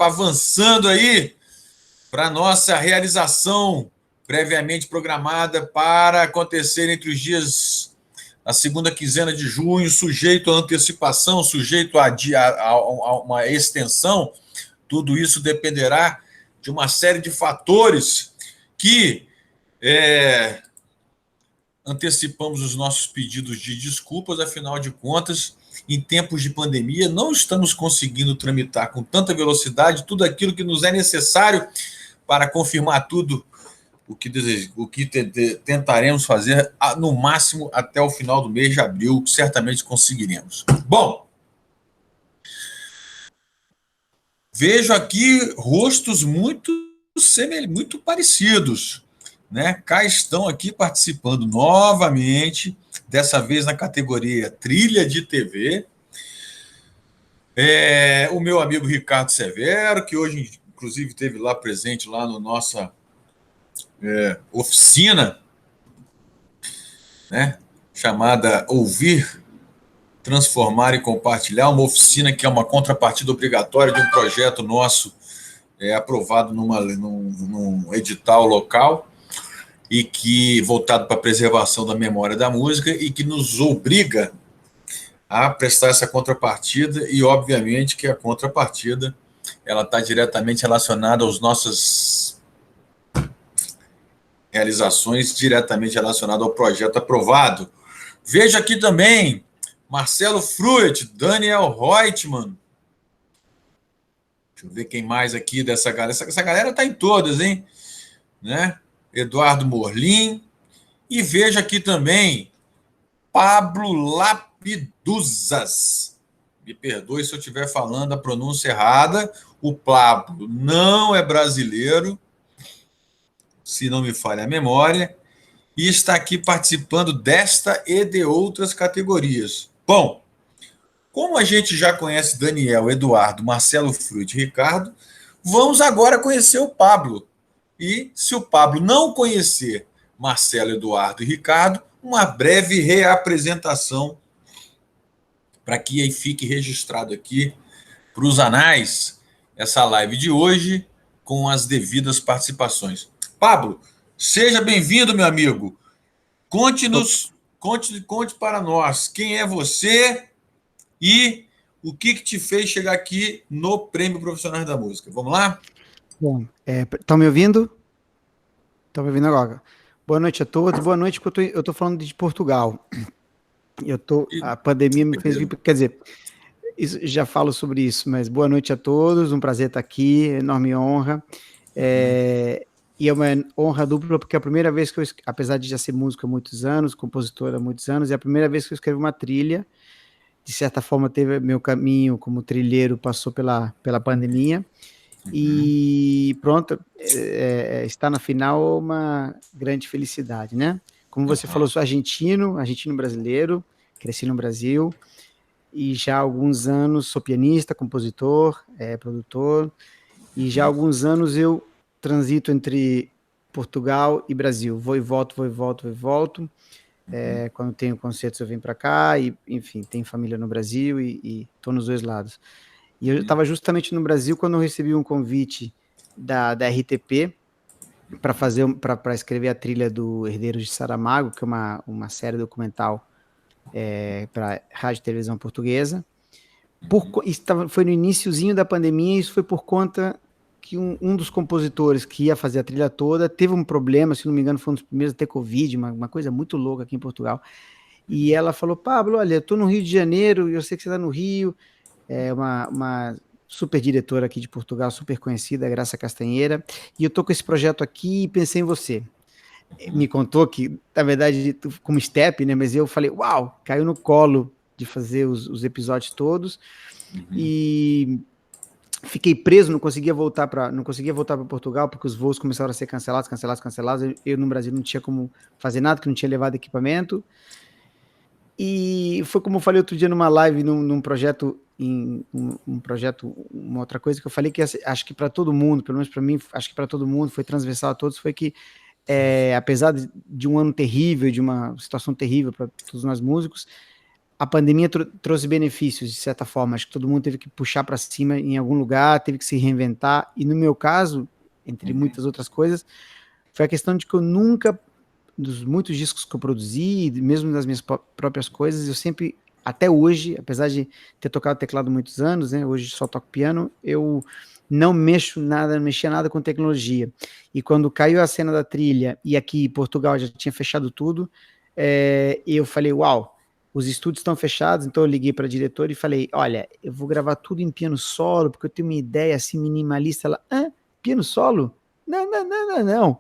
avançando aí para a nossa realização previamente programada para acontecer entre os dias da segunda quinzena de junho, sujeito à antecipação, sujeito a uma extensão. Tudo isso dependerá de uma série de fatores que antecipamos os nossos pedidos de desculpas, afinal de contas, em tempos de pandemia, não estamos conseguindo tramitar com tanta velocidade tudo aquilo que nos é necessário para confirmar tudo o que tentaremos fazer no máximo até o final do mês de abril, certamente conseguiremos. Bom, vejo aqui rostos muito parecidos, né? Cá estão aqui participando novamente, dessa vez na categoria Trilha de TV. O meu amigo Ricardo Severo, que hoje, inclusive, esteve lá presente lá na nossa oficina, né? Chamada Ouvir, Transformar e Compartilhar, uma oficina que é uma contrapartida obrigatória de um projeto nosso aprovado num edital local e que voltado para a preservação da memória da música e que nos obriga a prestar essa contrapartida e, obviamente, que a contrapartida ela está diretamente relacionada às nossas realizações, diretamente relacionada ao projeto aprovado. Veja aqui também Marcelo Fruet, Daniel Reutemann. Deixa eu ver quem mais aqui dessa galera. Essa galera está em todas, hein? Né? Eduardo Morlim. E veja aqui também Pablo Lapiduzas. Me perdoe se eu estiver falando a pronúncia errada. O Pablo não é brasileiro, se não me falha a memória, e está aqui participando desta e de outras categorias. Bom, como a gente já conhece Daniel, Eduardo, Marcelo Fruit e Ricardo, vamos agora conhecer o Pablo. E se o Pablo não conhecer Marcelo, Eduardo e Ricardo, uma breve reapresentação para que aí fique registrado aqui para os anais essa live de hoje com as devidas participações. Pablo, seja bem-vindo, meu amigo. Conte para nós quem é você e o que te fez chegar aqui no Prêmio Profissionais da Música. Vamos lá? Bom, estão me ouvindo? Estão me ouvindo agora? Boa noite a todos. Boa noite, porque eu estou falando de Portugal. A pandemia me fez vir, quer dizer, já falo sobre isso, mas boa noite a todos, um prazer estar aqui, enorme honra. E é uma honra dupla, porque é a primeira vez que eu, apesar de já ser músico há muitos anos, compositor há muitos anos, é a primeira vez que eu escrevo uma trilha. De certa forma, teve meu caminho como trilheiro, passou pela pandemia. E pronto, está na final uma grande felicidade, né? Como você falou, sou argentino brasileiro, cresci no Brasil, e já há alguns anos sou pianista, compositor, produtor, e já há alguns anos eu transito entre Portugal e Brasil, vou e volto. Quando tenho concertos eu venho para cá, e enfim, tenho família no Brasil e estou nos dois lados. E eu estava justamente no Brasil quando eu recebi um convite da RTP para escrever a trilha do Herdeiros de Saramago, que é uma série documental para rádio e televisão portuguesa. Foi no iniciozinho da pandemia, isso foi por conta que um dos compositores que ia fazer a trilha toda teve um problema, se não me engano foi um dos primeiros a ter Covid, uma coisa muito louca aqui em Portugal. E ela falou: Pablo, olha, eu estou no Rio de Janeiro, eu sei que você está no Rio, uma super diretora aqui de Portugal, super conhecida, Graça Castanheira, e eu tô com esse projeto aqui e pensei em você. Me contou que, na verdade, como step, né, mas eu falei, uau, caiu no colo de fazer os episódios todos, e fiquei preso, não conseguia voltar para Portugal, porque os voos começaram a ser cancelados, eu no Brasil não tinha como fazer nada, que não tinha levado equipamento. E foi como eu falei outro dia numa live, num projeto, uma outra coisa que eu falei que acho que para todo mundo, pelo menos para mim, acho que para todo mundo, foi transversal a todos, foi que apesar de um ano terrível, de uma situação terrível para todos nós músicos, a pandemia trouxe benefícios, de certa forma. Acho que todo mundo teve que puxar para cima em algum lugar, teve que se reinventar. E no meu caso, entre muitas outras coisas, foi a questão de que eu nunca, dos muitos discos que eu produzi, mesmo das minhas próprias coisas, eu sempre, até hoje, apesar de ter tocado teclado muitos anos, né, hoje só toco piano, eu não mexia nada com tecnologia. E quando caiu a cena da trilha, e aqui em Portugal já tinha fechado tudo, eu falei, uau, os estúdios estão fechados, então eu liguei para a diretora e falei, olha, eu vou gravar tudo em piano solo, porque eu tenho uma ideia assim minimalista. Ela, piano solo? Não, não, não, não, não.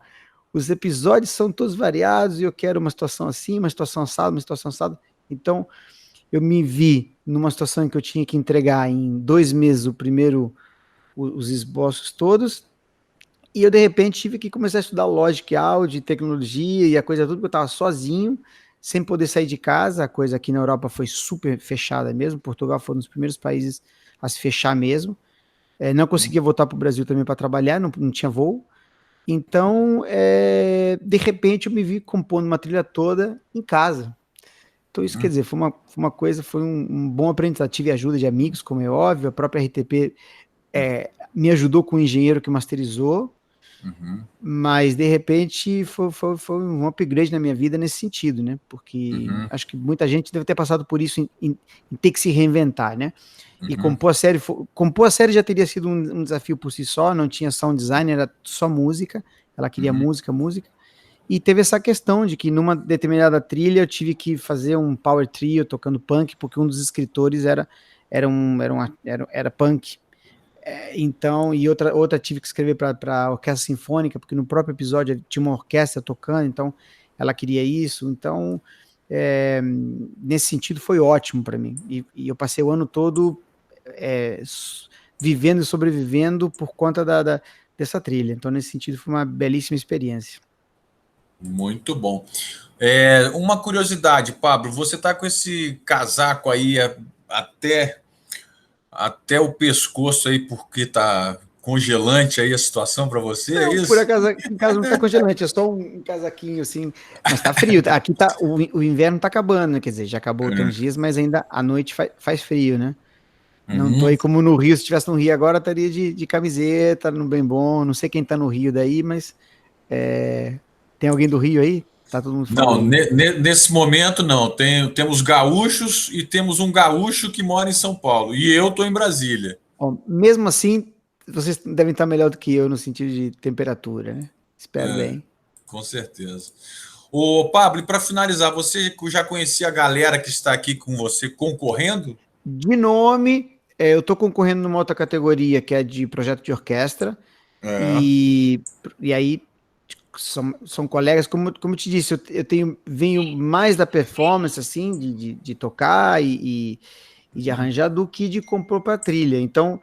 Os episódios são todos variados e eu quero uma situação assim, uma situação assada, uma situação assada. Então, eu me vi numa situação em que eu tinha que entregar em 2 meses os esboços todos, e eu, de repente, tive que começar a estudar Logic, áudio, tecnologia e a coisa tudo, porque eu estava sozinho, sem poder sair de casa. A coisa aqui na Europa foi super fechada mesmo. Portugal foi um dos primeiros países a se fechar mesmo. Não conseguia voltar para o Brasil também para trabalhar, não tinha voo. Então, de repente, eu me vi compondo uma trilha toda em casa. Então, isso quer dizer, foi uma coisa, foi um bom aprendizado. Tive ajuda de amigos, como é óbvio. A própria RTP me ajudou com o engenheiro que masterizou. Mas de repente foi um upgrade na minha vida nesse sentido, né? Porque acho que muita gente deve ter passado por isso em ter que se reinventar, né? E compor a série já teria sido um desafio por si só, não tinha sound design, era só música, ela queria música, e teve essa questão de que numa determinada trilha eu tive que fazer um power trio tocando punk, porque um dos escritores era punk. Então, e outra tive que escrever para a orquestra sinfônica, porque no próprio episódio tinha uma orquestra tocando, então ela queria isso. Então, nesse sentido, foi ótimo para mim. E eu passei o ano todo vivendo e sobrevivendo por conta dessa trilha. Então, nesse sentido, foi uma belíssima experiência. Muito bom. Uma curiosidade, Pablo, você está com esse casaco aí até o pescoço aí, porque tá congelante aí a situação para você, não, é isso? Por acaso, em casa não tá congelante, é só um casaquinho assim, mas tá frio. Aqui o inverno tá acabando, né? Quer dizer, já acabou tem uns dias, mas ainda à noite faz frio, né? Não tô aí como no Rio. Se estivesse no Rio agora, estaria de camiseta, no bem bom. Não sei quem tá no Rio daí, mas tem alguém do Rio aí? Tá todo mundo fora Não, aí. nesse momento não. Temos gaúchos e temos um gaúcho que mora em São Paulo. E eu estou em Brasília. Bom, mesmo assim, vocês devem estar melhor do que eu no sentido de temperatura, né? Espero bem. Com certeza. Ô, Pablo, e para finalizar, você já conhecia a galera que está aqui com você concorrendo? De nome, eu estou concorrendo numa outra categoria que é de projeto de orquestra. E aí são colegas, como eu te disse, eu venho mais da performance, assim, de tocar e de arranjar do que de compor para trilha. Então,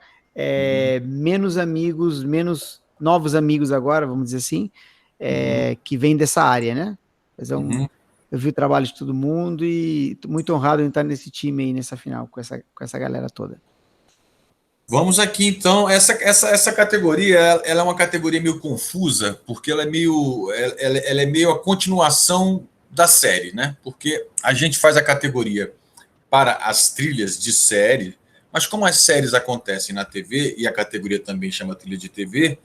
menos amigos, menos novos amigos agora, vamos dizer assim, que vêm dessa área, né? Mas eu vi o trabalho de todo mundo e tô muito honrado em estar nesse time aí, nessa final, com essa galera toda. Vamos aqui, então. Essa categoria, ela é uma categoria meio confusa, porque ela é meio a continuação da série, né? Porque a gente faz a categoria para as trilhas de série, mas como as séries acontecem na TV, e a categoria também chama trilha de TV,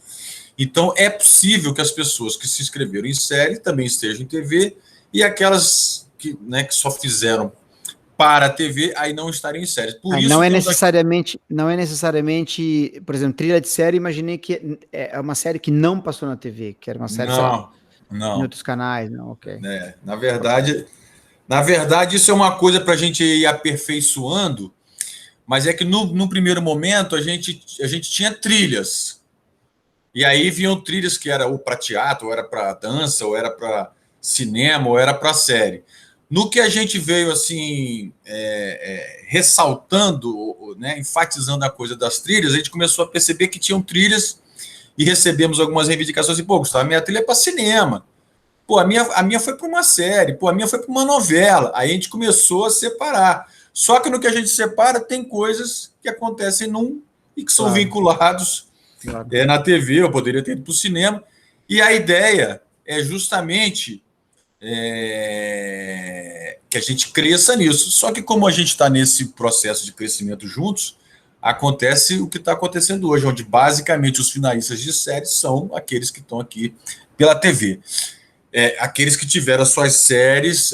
então é possível que as pessoas que se inscreveram em série também estejam em TV, e aquelas que só fizeram para a TV, aí não estariam em séries. Por isso não é necessariamente, por exemplo, trilha de série, imaginei que é uma série que não passou na TV, que era uma série, sei lá, em outros canais, não, ok. Na verdade, isso é uma coisa para a gente ir aperfeiçoando, mas é que no primeiro momento a gente tinha trilhas. E aí vinham trilhas que era ou para teatro, ou era para dança, ou era para cinema, ou era para série. No que a gente veio assim ressaltando, enfatizando a coisa das trilhas, a gente começou a perceber que tinham trilhas e recebemos algumas reivindicações assim, pô, Gustavo, a minha trilha é para cinema. Pô, a minha foi para uma série, pô, a minha foi para uma novela. Aí a gente começou a separar. Só que no que a gente separa, tem coisas que acontecem num e que são vinculados na TV, eu poderia ter ido para o cinema. E a ideia é justamente que a gente cresça nisso. Só que como a gente está nesse processo de crescimento juntos, acontece o que está acontecendo hoje, onde basicamente os finalistas de séries são aqueles que estão aqui pela TV. Aqueles que tiveram as suas séries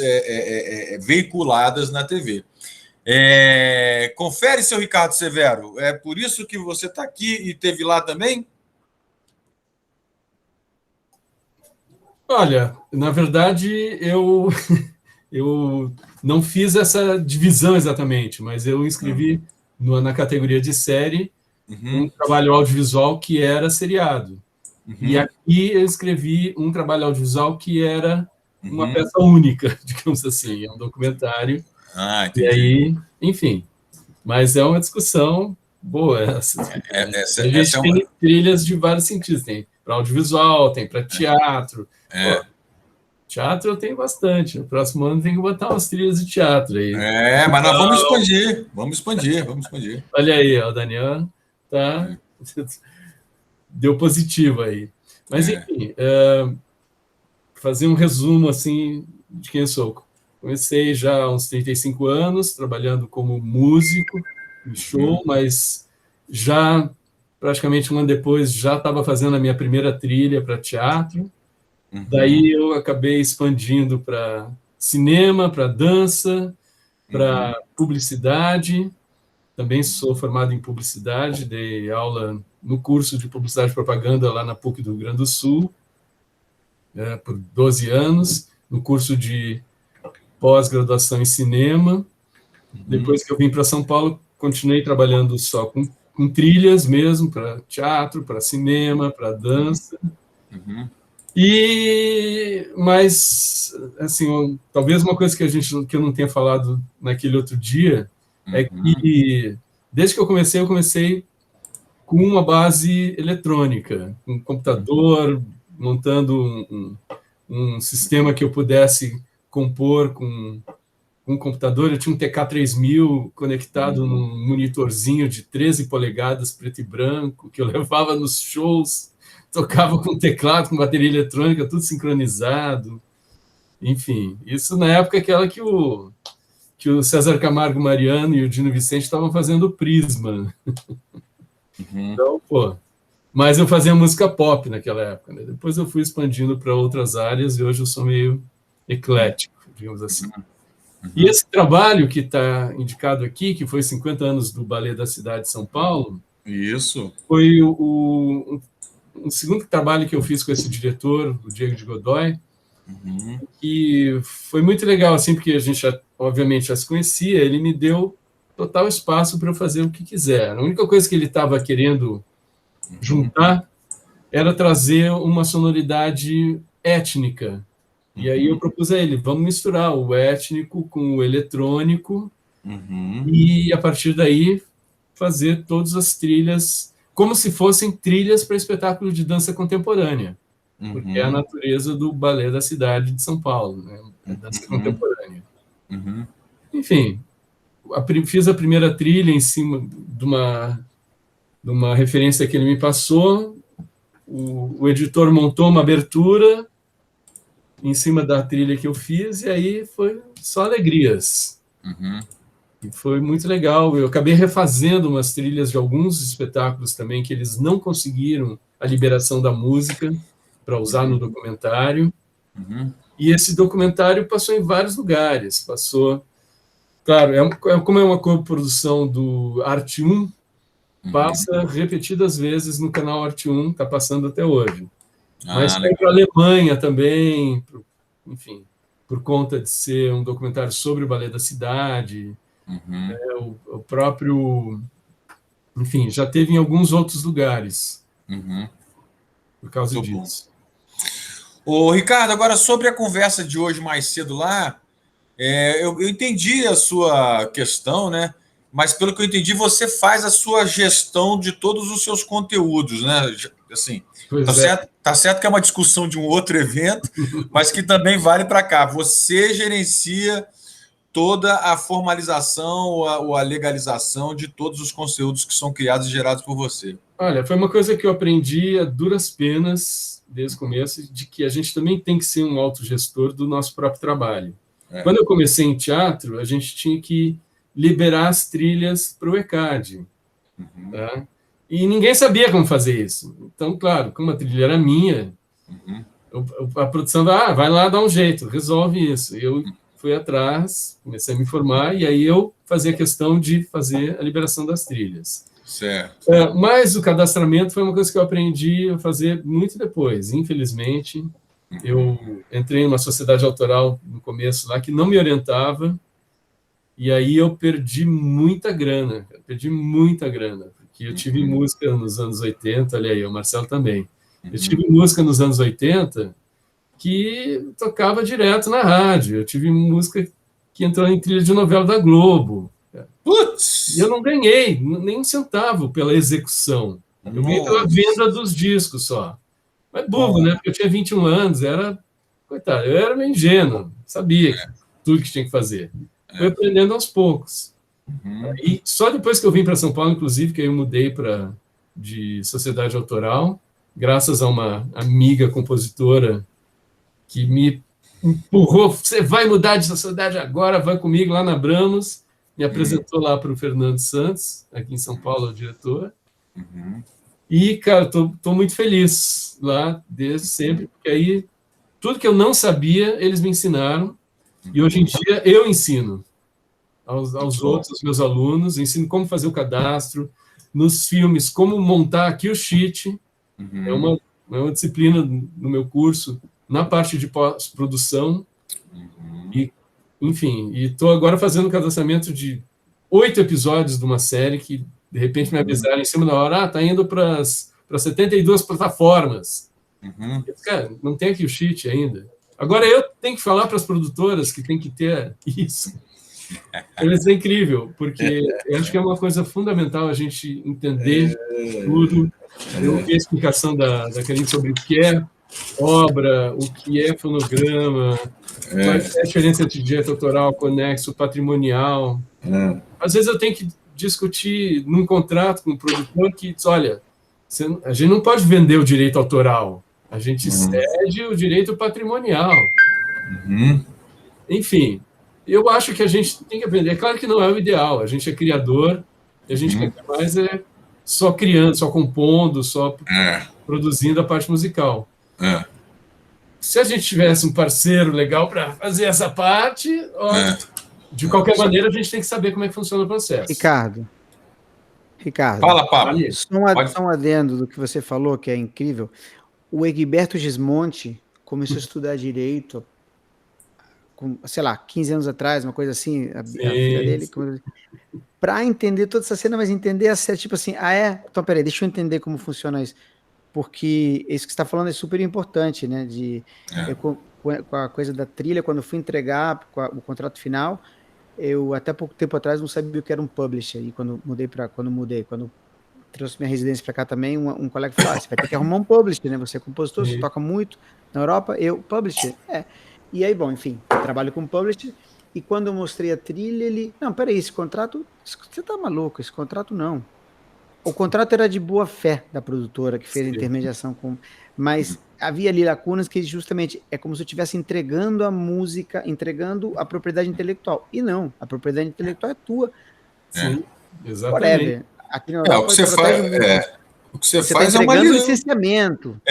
veiculadas na TV. Confere, seu Ricardo Severo. É por isso que você está aqui e teve lá também? Olha, na verdade, eu não fiz essa divisão exatamente, mas eu inscrevi na categoria de série um trabalho audiovisual que era seriado. E aqui eu escrevi um trabalho audiovisual que era uma peça única, digamos assim, é um documentário. Entendi. E aí, enfim, mas é uma discussão boa essa. A gente tem trilhas de vários sentidos, tem para audiovisual, tem para teatro. Pô, teatro eu tenho bastante. No próximo ano tem que botar umas trilhas de teatro aí. Mas nós vamos expandir. Olha aí, o Daniel tá... deu positivo aí. Mas, enfim, fazer um resumo, assim, de quem eu sou. Comecei já há uns 35 anos, trabalhando como músico em show, mas já, praticamente um ano depois, já estava fazendo a minha primeira trilha para teatro. Daí eu acabei expandindo para cinema, para dança, para publicidade. Também sou formado em publicidade, dei aula no curso de publicidade e propaganda lá na PUC do Rio Grande do Sul, por 12 anos, no curso de pós-graduação em cinema. Depois que eu vim para São Paulo, continuei trabalhando só com trilhas mesmo, para teatro, para cinema, para dança. Mas, assim, talvez uma coisa que eu não tenha falado naquele outro dia é que, desde que eu comecei com uma base eletrônica, um computador, montando um sistema que eu pudesse compor com um computador. Eu tinha um TK-3000 conectado num monitorzinho de 13 polegadas, preto e branco, que eu levava nos shows, tocava com teclado, com bateria eletrônica, tudo sincronizado. Enfim, isso na época aquela que o César Camargo Mariano e o Dino Vicente estavam fazendo o Prisma. Então, mas eu fazia música pop naquela época, né? Depois eu fui expandindo para outras áreas e hoje eu sou meio eclético, digamos assim. E esse trabalho que está indicado aqui, que foi 50 anos do Ballet da Cidade de São Paulo, isso foi um segundo trabalho que eu fiz com esse diretor, o Diego de Godoy, que foi muito legal, assim, porque a gente, obviamente, já se conhecia. Ele me deu total espaço para eu fazer o que quiser. A única coisa que ele estava querendo juntar era trazer uma sonoridade étnica. E aí eu propus a ele, vamos misturar o étnico com o eletrônico e, a partir daí, fazer todas as trilhas como se fossem trilhas para espetáculo de dança contemporânea, porque é a natureza do Ballet da Cidade de São Paulo, né? A dança contemporânea. Enfim, fiz a primeira trilha em cima de uma referência que ele me passou. O editor montou uma abertura em cima da trilha que eu fiz, e aí foi só alegrias. E foi muito legal. Eu acabei refazendo umas trilhas de alguns espetáculos também, que eles não conseguiram a liberação da música para usar no documentário. E esse documentário passou em vários lugares. Passou, claro, como é uma coprodução do Arte 1, passa repetidas vezes no canal Arte 1, está passando até hoje. Mas foi para a Alemanha também, enfim, por conta de ser um documentário sobre o Ballet da Cidade. O próprio... Enfim, já teve em alguns outros lugares por causa disso. Ô, Ricardo, agora sobre a conversa de hoje mais cedo lá, eu entendi a sua questão, né? Mas pelo que eu entendi, você faz a sua gestão de todos os seus conteúdos, né? Assim, tá certo que é uma discussão de um outro evento, mas que também vale para cá. Você gerencia toda a formalização ou a legalização de todos os conteúdos que são criados e gerados por você? Olha, foi uma coisa que eu aprendi a duras penas desde o começo, de que a gente também tem que ser um autogestor do nosso próprio trabalho. Quando eu comecei em teatro, a gente tinha que liberar as trilhas para o ECAD. Tá? E ninguém sabia como fazer isso. Então, claro, como a trilha era minha, a produção vai lá dar um jeito, resolve isso. Eu fui atrás, comecei a me informar, e aí eu fazia questão de fazer a liberação das trilhas. Certo. Mas o cadastramento foi uma coisa que eu aprendi a fazer muito depois. Infelizmente, eu entrei numa sociedade autoral no começo lá que não me orientava, e aí eu perdi muita grana, porque eu tive música nos anos 80, olha aí, o Marcelo também. Eu tive música nos anos 80 que tocava direto na rádio, eu tive música que entrou em trilha de novela da Globo. Putz! E eu não ganhei nem um centavo pela execução. Eu ganhei pela venda dos discos só. Mas burro, né? Porque eu tinha 21 anos, coitado, eu era meio ingênuo, sabia tudo que tinha que fazer. Fui aprendendo aos poucos. E só depois que eu vim para São Paulo, inclusive, que eu mudei de sociedade autoral, graças a uma amiga compositora que me empurrou, você vai mudar de sociedade agora, vai comigo lá na Bramos, me apresentou lá para o Fernando Santos, aqui em São Paulo, o diretor. E, cara, tô muito feliz lá, desde sempre, porque aí tudo que eu não sabia, eles me ensinaram, e hoje em dia eu ensino aos outros, meus alunos, ensino como fazer o cadastro, nos filmes, como montar aqui o cheat, é uma disciplina no meu curso, na parte de pós-produção, e, enfim, e estou agora fazendo o cadastramento de 8 episódios de uma série que, de repente, me avisaram em cima da hora, está indo para 72 plataformas. Cara, não tem aqui o cheat ainda. Agora eu tenho que falar para as produtoras que tem que ter isso. Isso é incrível, porque eu acho que é uma coisa fundamental a gente entender tudo. Eu vi a explicação da Karine sobre o que é obra, o que é fonograma, qual é a diferença entre direito autoral, conexo, patrimonial. Às vezes eu tenho que discutir num contrato com o produtor que diz, olha, a gente não pode vender o direito autoral, a gente cede o direito patrimonial. Enfim, eu acho que a gente tem que aprender. É claro que não é o ideal, a gente é criador, e a gente quer mais só criando, só compondo, só produzindo a parte musical. Se a gente tivesse um parceiro legal para fazer essa parte, de qualquer maneira, a gente tem que saber como é que funciona o processo. Ricardo. Fala, Pablo. Só um adendo do que você falou, que é incrível. O Egberto Gismonti começou a estudar direito com, sei lá, 15 anos atrás, uma coisa assim, a filha dele, para entender toda essa cena, mas entender a série, tipo assim, então peraí, deixa eu entender como funciona isso, porque isso que você está falando é super importante, né, com a coisa da trilha, quando eu fui entregar o contrato final, eu até pouco tempo atrás não sabia o que era um publisher, e quando trouxe minha residência para cá também, um colega falou, você vai ter que arrumar um publisher, né, você é compositor, você toca muito na Europa, publisher, E aí, bom, enfim, eu trabalho com publisher, e quando eu mostrei a trilha, ele... Não, peraí, esse contrato... Você tá maluco, esse contrato não. O contrato era de boa fé da produtora, que fez a intermediação com... Mas havia ali lacunas que justamente é como se eu estivesse entregando a música, entregando a propriedade intelectual. E não, a propriedade intelectual é tua. Sim, exatamente. Whatever. Aqui na Europa, o que você faz... O que você faz tá é uma licenciamento.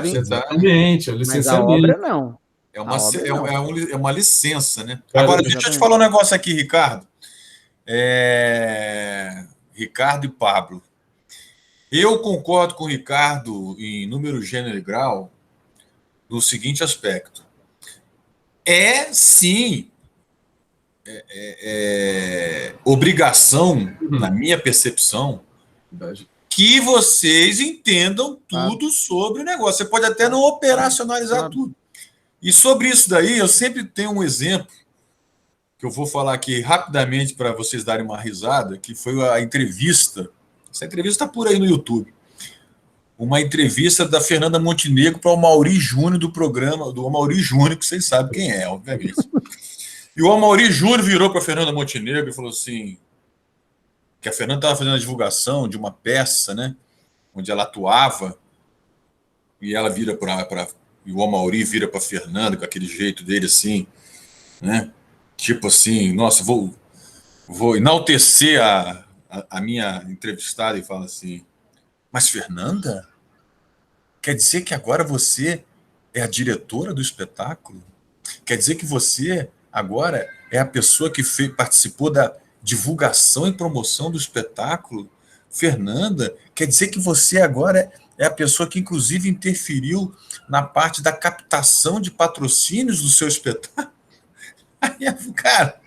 Exatamente, o licenciamento. Mas a obra não. É uma licença, né? Agora, deixa eu te falar um negócio aqui, Ricardo. Ricardo e Pablo. Eu concordo com o Ricardo em número, gênero e grau no seguinte aspecto. Sim, obrigação, na minha percepção, que vocês entendam tudo sobre o negócio. Você pode até não operacionalizar tudo. E sobre isso daí, eu sempre tenho um exemplo que eu vou falar aqui rapidamente para vocês darem uma risada, que foi a entrevista. Essa entrevista está por aí no YouTube. Uma entrevista da Fernanda Montenegro para o Amaury Júnior, do programa do Amaury Júnior, que vocês sabem quem é, obviamente. E o Amaury Júnior virou para a Fernanda Montenegro e falou assim, que a Fernanda estava fazendo a divulgação de uma peça, né, onde ela atuava, e ela vira e o Amaury vira para a Fernanda com aquele jeito dele assim, né, tipo assim, nossa, vou enaltecer a minha entrevistada e fala assim, mas Fernanda, quer dizer que agora você é a diretora do espetáculo? Quer dizer que você agora é a pessoa que participou da divulgação e promoção do espetáculo? Fernanda, quer dizer que você agora é a pessoa que, inclusive, interferiu na parte da captação de patrocínios do seu espetáculo? Aí, cara,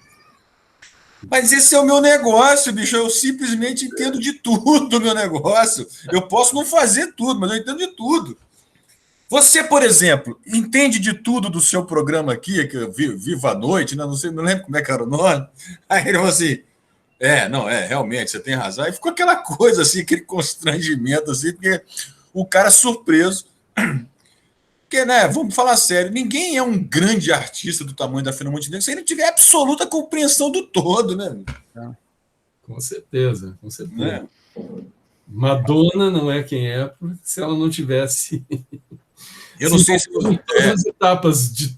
mas esse é o meu negócio, bicho. Eu simplesmente entendo de tudo do meu negócio. Eu posso não fazer tudo, mas eu entendo de tudo. Você, por exemplo, entende de tudo do seu programa aqui, que eu Viva a Noite, né? Não sei, não lembro como é que era o nome. Aí ele falou assim, realmente, você tem razão. Aí ficou aquela coisa assim, aquele constrangimento, assim, porque o cara surpreso. Porque, né, vamos falar sério, ninguém é um grande artista do tamanho da Fernanda Montenegro se ele tiver absoluta compreensão do todo, né? Com certeza, com certeza. Né? Madonna não é quem é se ela não tivesse... Eu não sei se todas as etapas de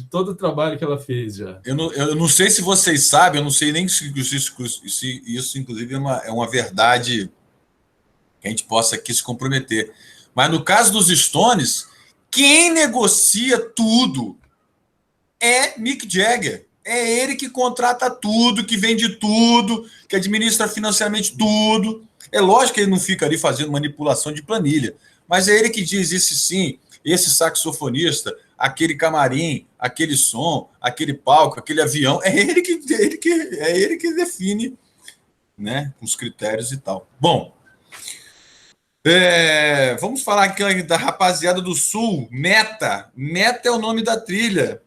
todo o trabalho que ela fez já. Eu não sei se vocês sabem, eu não sei nem se isso inclusive, é uma verdade que a gente possa aqui se comprometer. Mas no caso dos Stones, quem negocia tudo é Mick Jagger. É ele que contrata tudo, que vende tudo, que administra financeiramente tudo. É lógico que ele não fica ali fazendo manipulação de planilha, mas é ele que diz isso sim. Esse saxofonista, aquele camarim, aquele som, aquele palco, aquele avião, é ele que define, né, os critérios e tal. Bom, vamos falar aqui da rapaziada do Sul, Meta. Meta é o nome da trilha.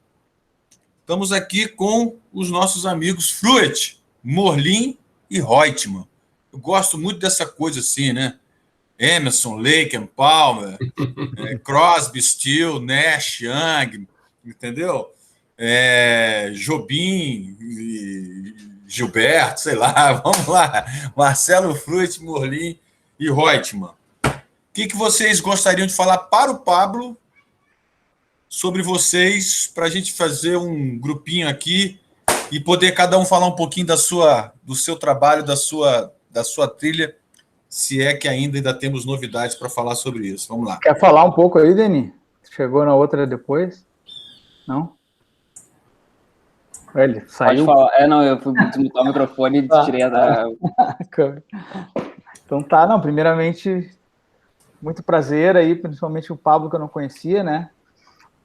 Estamos aqui com os nossos amigos Fruit, Morlin e Reutemann. Eu gosto muito dessa coisa assim, né? Emerson, Lake and Palmer, Crosby, Stills, Nash, Young, entendeu? Jobim, Gilberto, sei lá, vamos lá. Marcelo Fruit, Morlin e Reutemann. O que vocês gostariam de falar para o Pablo sobre vocês, para a gente fazer um grupinho aqui e poder cada um falar um pouquinho do seu trabalho, da sua trilha, se é que ainda temos novidades para falar sobre isso. Vamos lá. Quer falar um pouco aí, Deni? Chegou na outra depois? Não? Ele saiu. Pode falar. Não, eu fui desmutar o microfone e tirei da... Então tá, não, primeiramente, muito prazer aí, principalmente o Pablo, que eu não conhecia, né?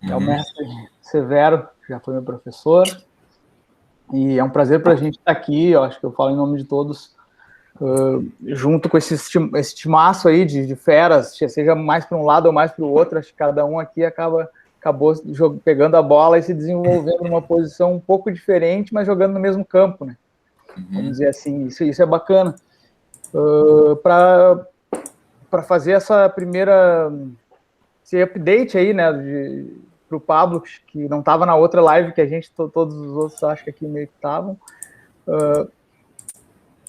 É o mestre Severo, já foi meu professor, e é um prazer para a gente estar aqui, eu acho que eu falo em nome de todos, junto com esse timaço aí de feras, seja mais para um lado ou mais para o outro, acho que cada um aqui acabou pegando a bola e se desenvolvendo numa posição um pouco diferente, mas jogando no mesmo campo, né? Vamos dizer assim, isso é bacana. Para fazer essa primeira... esse update aí, né, para o Pablo, que não estava na outra live que a gente, todos os outros acho que aqui meio que estavam.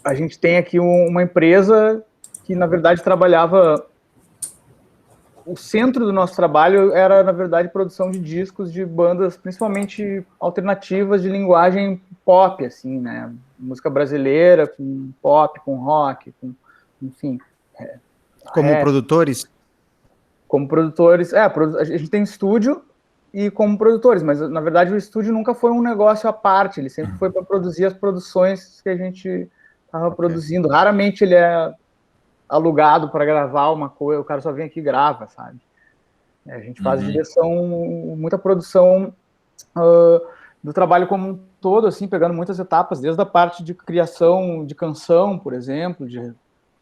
A gente tem aqui uma empresa que, na verdade, trabalhava... O centro do nosso trabalho era, na verdade, produção de discos de bandas, principalmente alternativas de linguagem pop, assim, né? Música brasileira, com pop, com rock, enfim. Como produtores? Como produtores, a gente tem estúdio e como produtores, mas na verdade o estúdio nunca foi um negócio à parte, ele sempre foi para produzir as produções que a gente estava produzindo. Raramente ele é alugado para gravar uma coisa, o cara só vem aqui e grava, sabe? A gente faz direção, muita produção do trabalho como um todo, assim, pegando muitas etapas, desde a parte de criação de canção, por exemplo, de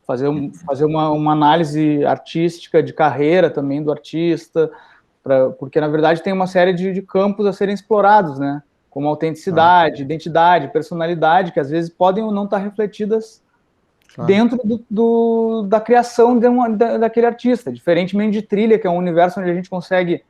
fazer uma análise artística de carreira também do artista, porque, na verdade, tem uma série de campos a serem explorados, né? Como autenticidade, identidade, personalidade, que às vezes podem ou não estar refletidas dentro da criação daquele artista, diferentemente de trilha, que é um universo onde a gente consegue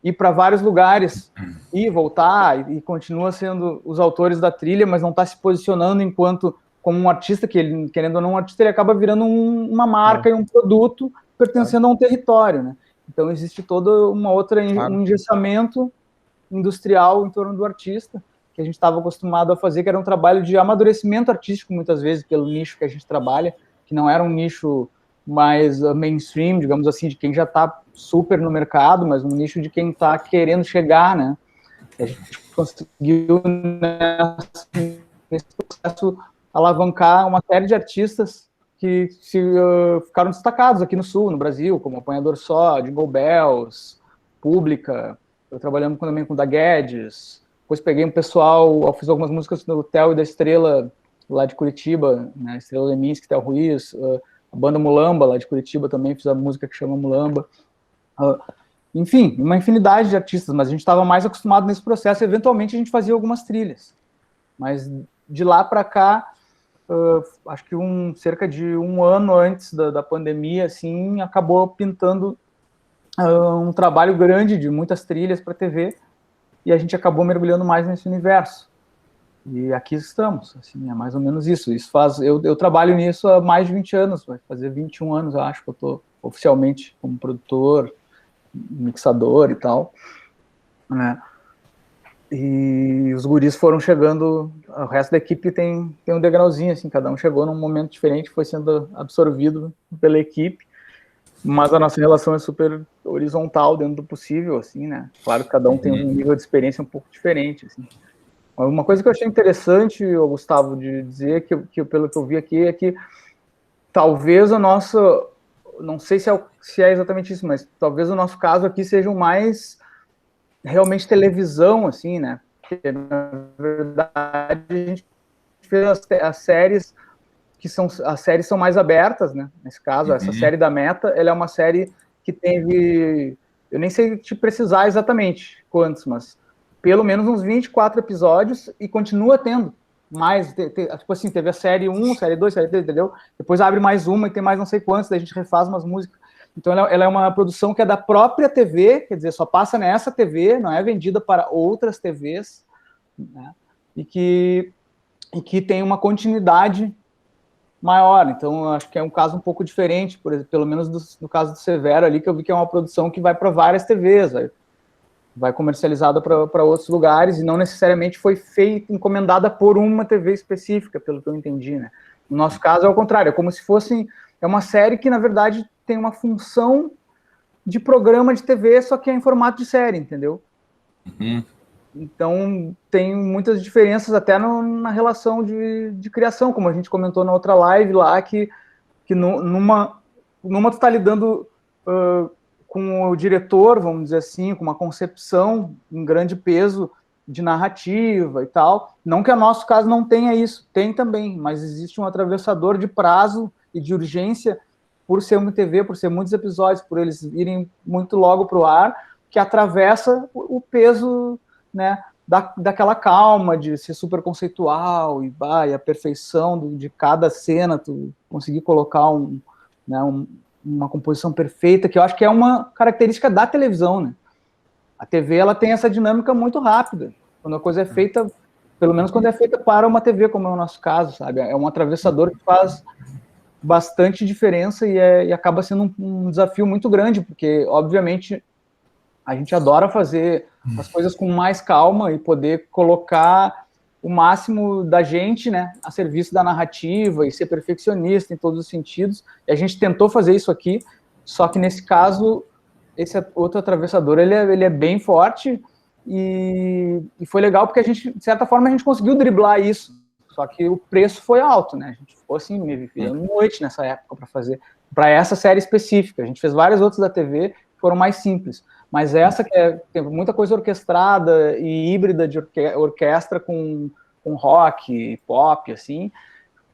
ir para vários lugares, ir, voltar, e continua sendo os autores da trilha, mas não está se posicionando enquanto como um artista, que ele, querendo ou não, um artista, ele acaba virando uma marca e um produto pertencendo a um território, né? Então existe toda uma outra um engessamento industrial em torno do artista, que a gente estava acostumado a fazer, que era um trabalho de amadurecimento artístico, muitas vezes, pelo nicho que a gente trabalha, que não era um nicho mais mainstream, digamos assim, de quem já está super no mercado, mas um nicho de quem está querendo chegar, né? A gente conseguiu, nesse processo, alavancar uma série de artistas que ficaram destacados aqui no Sul, no Brasil, como Apanhador Só, Jingle Bells, Pública. Eu trabalhando também com o da Guedes. Depois peguei um pessoal, eu fiz algumas músicas do Theo e da Estrela, lá de Curitiba, né? Estrela Leminski, Theo Ruiz, a banda Mulamba, lá de Curitiba, também fiz a música que chama Mulamba. Enfim, uma infinidade de artistas, mas a gente estava mais acostumado nesse processo. Eventualmente a gente fazia algumas trilhas. Mas de lá para cá, acho que cerca de um ano antes da pandemia, assim, acabou pintando um trabalho grande de muitas trilhas para TV, e a gente acabou mergulhando mais nesse universo. E aqui estamos, assim, é mais ou menos isso. Eu trabalho nisso há mais de 20 anos, vai fazer 21 anos, eu acho, que eu estou oficialmente como produtor, mixador e tal, né? E os guris foram chegando, o resto da equipe tem um degrauzinho, assim, cada um chegou num momento diferente, foi sendo absorvido pela equipe, mas a nossa relação é super horizontal dentro do possível, assim, né? Claro que cada um tem um nível de experiência um pouco diferente, assim. Uma coisa que eu achei interessante, Gustavo, de dizer, que pelo que eu vi aqui, é que talvez a nossa, não sei se é exatamente isso, mas talvez o nosso caso aqui seja o mais realmente televisão, assim, né? Porque, na verdade, a gente fez as séries as séries são mais abertas, né? Nesse caso, essa série da Meta, ela é uma série que teve, eu nem sei te precisar exatamente quantos, mas pelo menos uns 24 episódios, e continua tendo mais, tipo assim, teve a série 1, série 2, série 3, entendeu? Depois abre mais uma e tem mais não sei quantos, daí a gente refaz umas músicas. Então ela é uma produção que é da própria TV, quer dizer, só passa nessa TV, não é vendida para outras TVs, né? E que tem uma continuidade maior. Então, eu acho que é um caso um pouco diferente, pelo menos no caso do Severo ali, que eu vi que é uma produção que vai para várias TVs, vai comercializada para outros lugares, e não necessariamente foi feita, encomendada por uma TV específica, pelo que eu entendi, né? No nosso caso, é o contrário, é como se fosse, é uma série que, na verdade, tem uma função de programa de TV, só que é em formato de série, entendeu? Então, tem muitas diferenças até na relação de criação, como a gente comentou na outra live lá, que numa tu tá lidando com o diretor, vamos dizer assim, com uma concepção em grande peso de narrativa e tal. Não que o nosso caso não tenha isso, tem também, mas existe um atravessador de prazo e de urgência por ser uma TV, por ser muitos episódios, por eles irem muito logo para o ar, que atravessa o peso, né, daquela calma de ser super conceitual e a perfeição de cada cena, tu conseguir colocar uma composição perfeita, que eu acho que é uma característica da televisão, né? A TV, ela tem essa dinâmica muito rápida, quando a coisa é feita, pelo menos quando é feita para uma TV, como é o nosso caso, sabe? É um atravessador que faz bastante diferença e acaba sendo um desafio muito grande, porque, obviamente, a gente adora fazer as coisas com mais calma e poder colocar o máximo da gente, né, a serviço da narrativa e ser perfeccionista em todos os sentidos. E a gente tentou fazer isso aqui, só que nesse caso, esse outro atravessador, ele é bem forte e foi legal porque a gente, de certa forma, a gente conseguiu driblar isso, só que o preço foi alto, né? A gente ficou assim, me virando noite nessa época para fazer, para essa série específica. A gente fez várias outras da TV que foram mais simples, mas essa que tem muita coisa orquestrada e híbrida de orquestra com rock, pop, assim,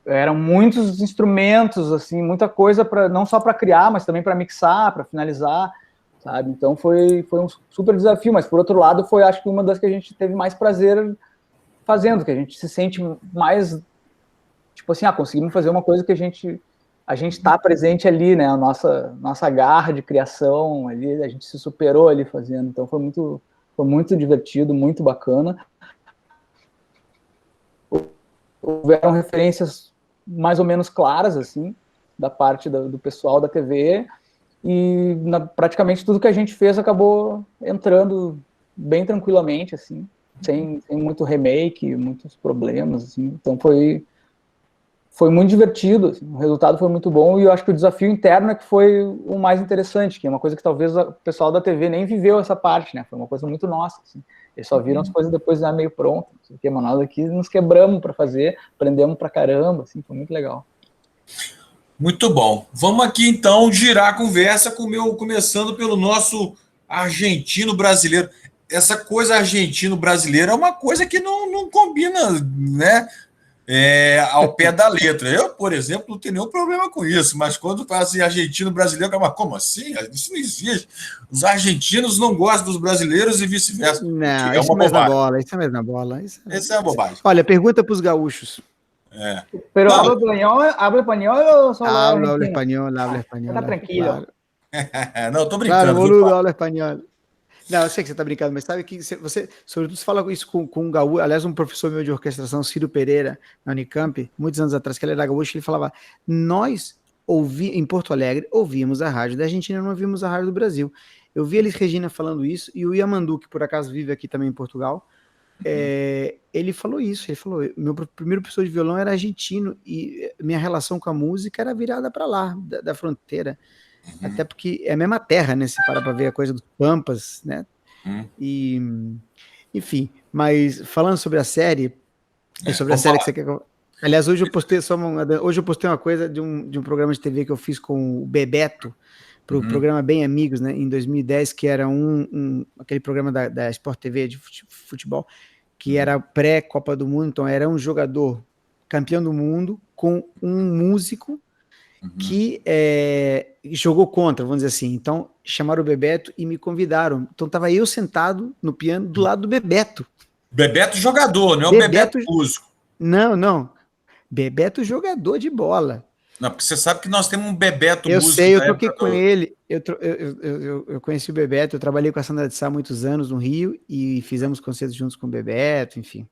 eram muitos instrumentos, assim, muita coisa para não só para criar, mas também para mixar, para finalizar, sabe? Então foi um super desafio, mas por outro lado foi, acho que uma das que a gente teve mais prazer fazendo, que a gente se sente mais, tipo assim, conseguimos fazer uma coisa que a gente a gente tá presente ali, né? A nossa garra de criação ali, a gente se superou ali fazendo. Então foi muito divertido, muito bacana. Houveram referências mais ou menos claras, assim, da parte do pessoal da TV, e praticamente tudo que a gente fez acabou entrando bem tranquilamente, assim, sem muito remake, muitos problemas, assim. Então foi muito divertido, assim, o resultado foi muito bom, e eu acho que o desafio interno é que foi o mais interessante, que é uma coisa que talvez o pessoal da TV nem viveu essa parte, né? Foi uma coisa muito nossa, assim. Eles só viram as coisas depois já meio prontas, porque nós aqui nos quebramos para fazer, aprendemos pra caramba, assim, foi muito legal. Muito bom. Vamos aqui então girar a conversa começando pelo nosso argentino brasileiro. Essa coisa argentino-brasileira é uma coisa que não combina, né? Ao pé da letra. Eu, por exemplo, não tenho nenhum problema com isso, mas quando fala assim argentino-brasileiro, mas como assim? Isso não existe. Os argentinos não gostam dos brasileiros e vice-versa. Não, É isso é uma mais na bobagem. bola, isso é mais na bola. Essa é uma bobagem. Olha, pergunta para os gaúchos. Pero Não. habla espanhol ou só Habla espanhol, Tá tranquilo. Claro. Não, tô brincando. Claro, boludo, habla espanhol. Não, eu sei que você está brincando, mas sabe que você, sobretudo, você fala isso com um gaúcho. Aliás, um professor meu de orquestração, Ciro Pereira, na Unicamp, muitos anos atrás, que ele era gaúcho, ele falava: nós em Porto Alegre ouvíamos a rádio da Argentina, não ouvíamos a rádio do Brasil. Eu vi a Elis Regina falando isso, e o Yamandu, que por acaso vive aqui também em Portugal, ele falou isso. Ele falou: meu primeiro professor de violão era argentino, e minha relação com a música era virada para lá, da fronteira. Até porque é a mesma terra, né? Se parar para ver a coisa dos Pampas, né? E, enfim, mas falando sobre a série, sobre a série que você quer. Aliás, hoje eu postei uma coisa de um programa de TV que eu fiz com o Bebeto, para o programa Bem Amigos, né? Em 2010, que era aquele programa da Sport TV de futebol, que era pré-Copa do Mundo, então era um jogador campeão do mundo com um músico que jogou contra, vamos dizer assim. Então, chamaram o Bebeto e me convidaram. Então, estava eu sentado no piano do lado do Bebeto. Bebeto jogador, não é o Bebeto músico. Não. Bebeto jogador de bola. Não, porque você sabe que nós temos um Bebeto músico. Eu sei, eu troquei com ele. Eu conheci o Bebeto, eu trabalhei com a Sandra de Sá há muitos anos no Rio e fizemos concertos juntos com o Bebeto, enfim.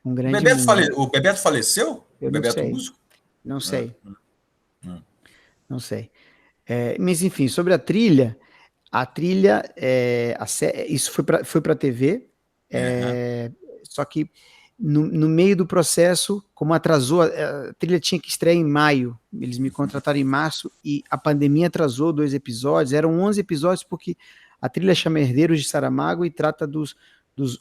Um grande o Bebeto faleceu? Eu o Bebeto não sei. músico? Não sei. Não sei. Mas, enfim, sobre a trilha, isso foi para a TV, só que no meio do processo, como atrasou, a trilha tinha que estrear em maio, eles me contrataram em março e a pandemia atrasou 2 episódios, eram 11 episódios porque a trilha chama Herdeiros de Saramago e trata dos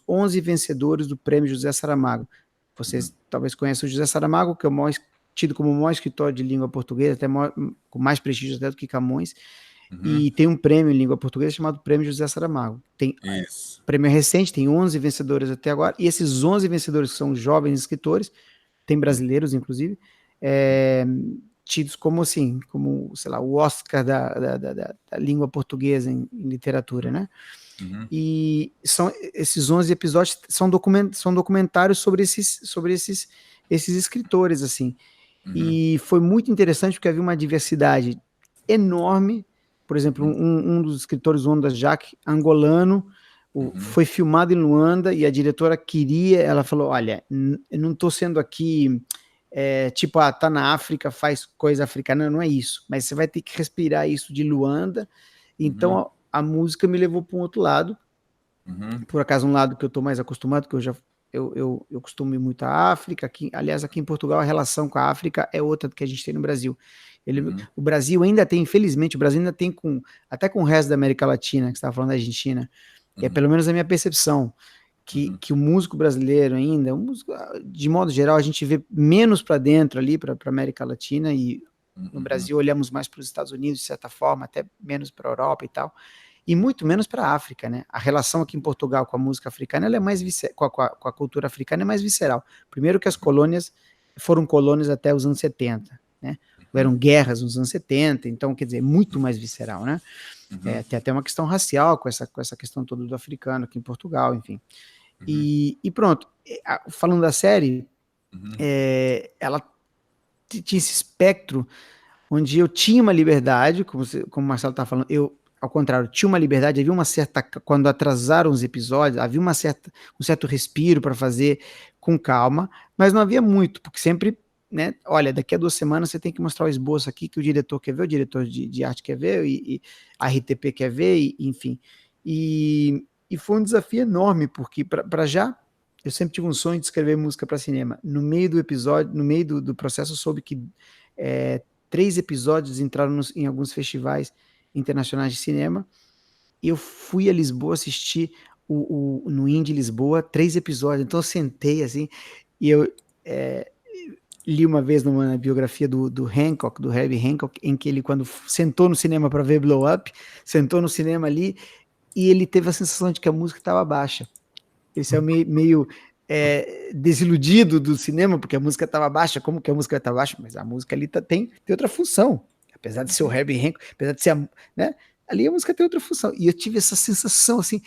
11 vencedores do Prêmio José Saramago. Vocês talvez conheçam o José Saramago, que é tido como o maior escritor de língua portuguesa, até com mais prestígio até do que Camões, e tem um prêmio em língua portuguesa chamado Prêmio José Saramago. Tem prêmio recente, tem 11 vencedores até agora, e esses 11 vencedores que são jovens escritores, tem brasileiros, inclusive, tidos como, assim, como, sei lá, o Oscar da língua portuguesa em literatura, né? E esses 11 episódios são documentários sobre esses escritores, assim. E foi muito interessante porque havia uma diversidade enorme. Por exemplo, um dos escritores, o Ondas Jacques, angolano, foi filmado em Luanda e a diretora ela falou: olha, eu não estou sendo aqui tipo, tá na África, faz coisa africana, não é isso, mas você vai ter que respirar isso de Luanda. Então a música me levou para um outro lado, por acaso um lado que eu estou mais acostumado, que eu costumo ir muito à África. Aliás, aqui em Portugal a relação com a África é outra do que a gente tem no Brasil. O Brasil ainda tem, infelizmente, o Brasil ainda tem até com o resto da América Latina, que você estava falando da Argentina, que é pelo menos a minha percepção, que o músico brasileiro ainda, de modo geral, a gente vê menos para dentro ali, para a América Latina, e no Brasil olhamos mais para os Estados Unidos, de certa forma, até menos para a Europa e tal, e muito menos para a África, né? A relação aqui em Portugal com a música africana, ela é mais com a cultura africana é mais visceral. Primeiro que as colônias foram colônias até os anos 70, né? Houveram guerras nos anos 70, então, quer dizer, muito mais visceral, né? Tem até uma questão racial com essa questão toda do africano aqui em Portugal, enfim. E pronto, falando da série, ela tinha esse espectro onde eu tinha uma liberdade, como o Marcelo estava falando, eu, ao contrário, tinha uma liberdade, havia uma certa, quando atrasaram os episódios, havia um certo respiro para fazer com calma, mas não havia muito, porque sempre, né, olha, daqui a 2 semanas você tem que mostrar o esboço aqui que o diretor quer ver, o diretor de arte quer ver, e a RTP quer ver, enfim. E foi um desafio enorme, porque para já, eu sempre tive um sonho de escrever música para cinema. No meio do episódio, no meio do processo, eu soube que 3 episódios entraram em alguns festivais internacionais de cinema. Eu fui a Lisboa assistir no Indie Lisboa 3 episódios. Então eu sentei assim e eu li uma vez numa biografia do Hancock, do Herbie Hancock, em que ele, quando sentou no cinema para ver Blow Up, sentou no cinema ali e ele teve a sensação de que a música estava baixa. Ele saiu meio desiludido do cinema, porque a música estava baixa. Como que a música está baixa? Mas a música ali tem outra função. Apesar de ser o Herbie Hancock, apesar de ser né? Ali a música tem outra função. E eu tive essa sensação, assim,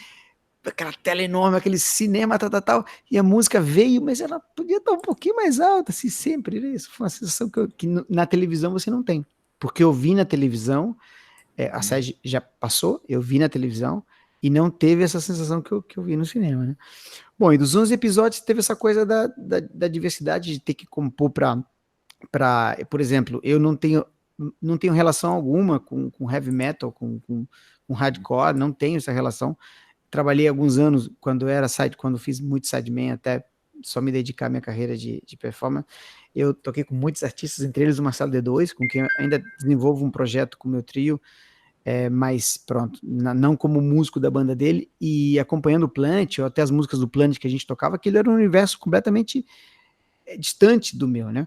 aquela tela enorme, aquele cinema, tal, e a música veio, mas ela podia estar um pouquinho mais alta, assim, sempre. Né? Isso foi uma sensação que na televisão você não tem. Porque eu vi na televisão, a série já passou, eu vi na televisão, e não teve essa sensação que eu vi no cinema, né? Bom, e dos 11 episódios teve essa coisa da diversidade, de ter que compor por exemplo, eu não tenho relação alguma com heavy metal, com hardcore, não tenho essa relação. Trabalhei alguns anos quando fiz muito sideman, até só me dedicar à minha carreira de performance. Eu toquei com muitos artistas, entre eles o Marcelo D2, com quem eu ainda desenvolvo um projeto com o meu trio, mas pronto, não como músico da banda dele, e acompanhando o Planet, ou até as músicas do Planet que a gente tocava, aquilo era um universo completamente distante do meu, né?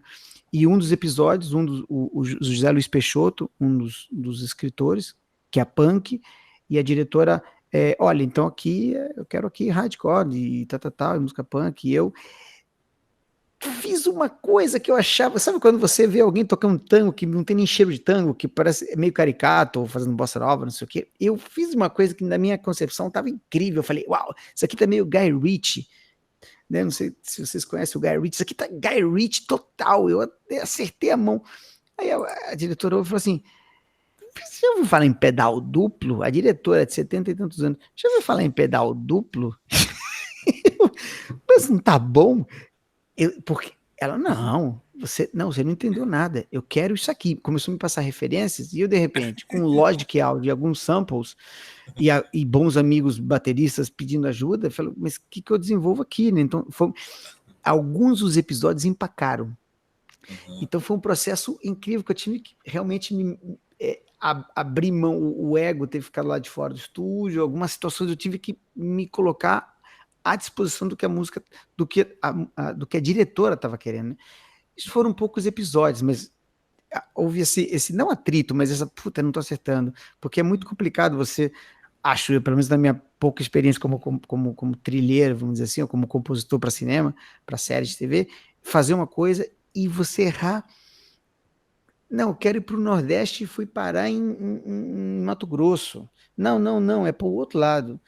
E um dos episódios, o José Luiz Peixoto, um dos escritores, que é a Punk, e a diretora, olha, então aqui, eu quero aqui hardcore, e tal, música punk, e eu fiz uma coisa que eu achava, sabe quando você vê alguém tocando um tango que não tem nem cheiro de tango, que parece meio caricato, ou fazendo bossa nova, não sei o quê, eu fiz uma coisa que na minha concepção estava incrível, eu falei, uau, isso aqui tá meio Guy Ritchie, né? Não sei se vocês conhecem o Guy Ritchie, isso aqui tá Guy Ritchie total, eu acertei a mão. Aí a diretora falou assim, você já ouviu falar em pedal duplo? A diretora de 70 e tantos anos, já ouviu falar em pedal duplo? Mas não tá bom? Porque ela, não, você não entendeu nada, eu quero isso aqui. Começou a me passar referências, e eu, de repente, com Logic Audio e alguns samples, e bons amigos bateristas pedindo ajuda, eu falei, mas o que eu desenvolvo aqui? Né? Então, alguns dos episódios empacaram. Então, foi um processo incrível, que eu tive que realmente abrir mão, o ego teve que ficar lá de fora do estúdio, algumas situações eu tive que me colocar à disposição do que a música, do que a diretora estava querendo. Né? Isso foram poucos episódios, mas houve esse não atrito, mas essa, puta, não estou acertando, porque é muito complicado você, acho eu, pelo menos na minha pouca experiência como trilheiro, vamos dizer assim, ou como compositor para cinema, para séries de TV, fazer uma coisa e você errar. Não, eu quero ir para o Nordeste e fui parar em Mato Grosso. Não, é para o outro lado.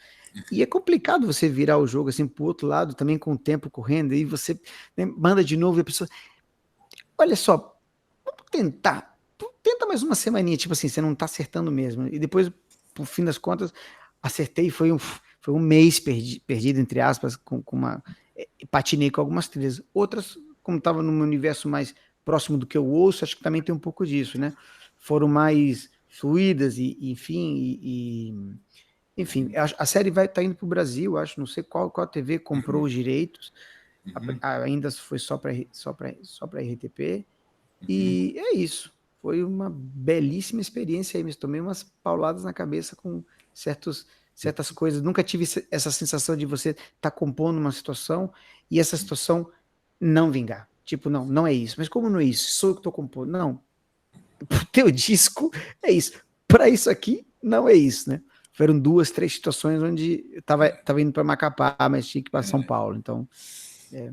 E é complicado você virar o jogo assim para o outro lado, também com o tempo correndo, e você, né, manda de novo e a pessoa, olha só, vamos tentar, tenta mais uma semaninha, tipo assim, você não está acertando mesmo. E depois, por fim das contas, acertei, foi um mês perdido, entre aspas, com patinei com algumas trilhas. Outras, como estava num universo mais próximo do que eu ouço, acho que também tem um pouco disso, né? Foram mais fluídas enfim, a série vai estar indo para o Brasil, acho, não sei qual TV comprou os direitos, ainda foi só para RTP, e é isso. Foi uma belíssima experiência aí, mas tomei umas pauladas na cabeça com certas coisas. Nunca tive essa sensação de você estar compondo uma situação e essa situação não vingar. Tipo, não é isso. Mas como não é isso? Sou eu que estou compondo. Não. Pro teu disco é isso. Para isso aqui, não é isso, né? Foram 2, 3 situações onde eu tava indo para Macapá, mas tinha que ir para São Paulo. Então,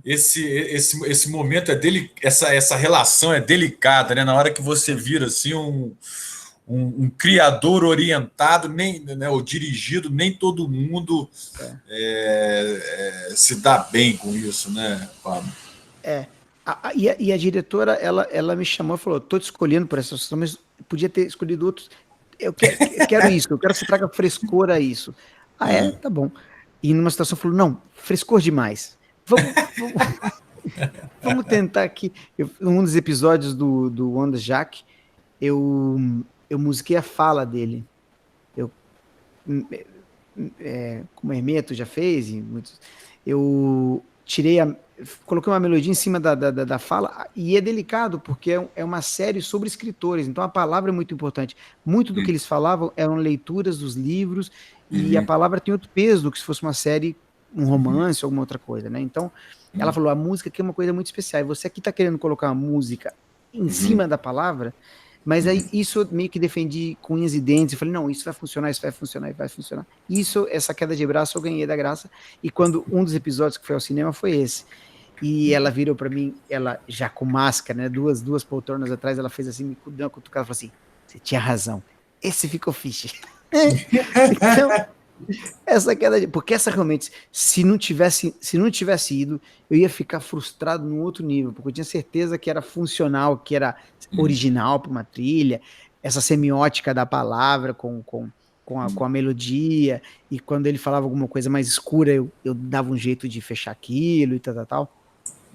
esse momento essa relação é delicada, né? Na hora que você vira assim um criador orientado, né, ou dirigido, nem todo mundo se dá bem com isso, né, Pablo? E a diretora, ela me chamou e falou, tô te escolhendo por essa situação, mas podia ter escolhido outros. Eu quero isso, eu quero que você traga frescor a isso. Tá bom. E numa situação falou, não, frescor demais. Vamos tentar aqui. Um dos episódios do Wanda Jack, eu musiquei a fala dele. Como Hermeto já fez, eu coloquei uma melodia em cima da fala, e é delicado, porque é uma série sobre escritores, então a palavra é muito importante. Muito do que eles falavam eram leituras dos livros, e a palavra tem outro peso do que se fosse uma série, um romance, alguma outra coisa, né? Então, ela falou, a música aqui é uma coisa muito especial, e você aqui está querendo colocar uma música em cima da palavra, mas aí isso eu meio que defendi com unhas e dentes, e falei, não, isso vai funcionar, isso vai funcionar, vai funcionar. Essa queda de braço eu ganhei da graça, e quando um dos episódios que foi ao cinema foi esse. E ela virou para mim, ela já com máscara, né, duas poltronas atrás, ela fez assim, me deu uma cutucada e falou assim, você tinha razão, esse ficou fixe. Então, essa queda de... Porque essa realmente, se não tivesse ido, eu ia ficar frustrado num outro nível, porque eu tinha certeza que era funcional, que era original para uma trilha, essa semiótica da palavra com a melodia, e quando ele falava alguma coisa mais escura, eu dava um jeito de fechar aquilo e tal.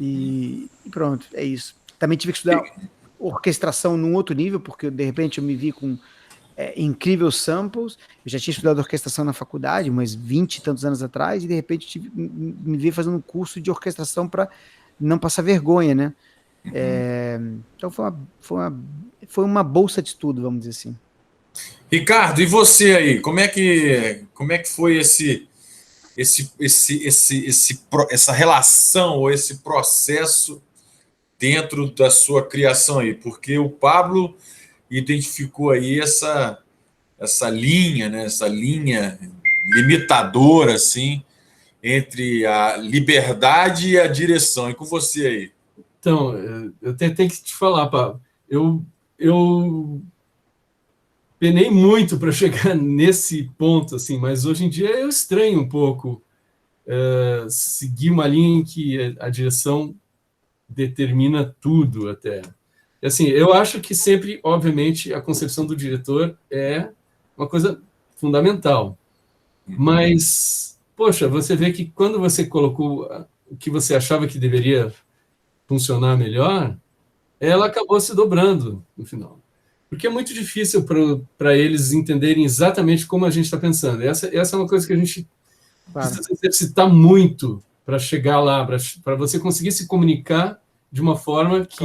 E pronto, é isso. Também tive que estudar orquestração num outro nível, porque de repente eu me vi com incríveis samples. Eu já tinha estudado orquestração na faculdade, mas 20 e tantos anos atrás, e de repente me vi fazendo um curso de orquestração para não passar vergonha, né? Então foi uma bolsa de estudo, vamos dizer assim. Ricardo, e você aí? Como é que foi essa relação ou esse processo dentro da sua criação aí? Porque o Pablo identificou aí essa linha, né? Essa linha limitadora, assim, entre a liberdade e a direção. E com você aí? Então, eu tenho que te falar, Pablo. Eu penei muito para chegar nesse ponto, assim, mas hoje em dia eu estranho um pouco seguir uma linha em que a direção determina tudo até. Assim, eu acho que sempre, obviamente, a concepção do diretor é uma coisa fundamental. Mas, poxa, você vê que quando você colocou o que você achava que deveria funcionar melhor, ela acabou se dobrando no final. Porque é muito difícil para eles entenderem exatamente como a gente está pensando. Essa é uma coisa que a gente precisa exercitar muito para chegar lá, para você conseguir se comunicar de uma forma que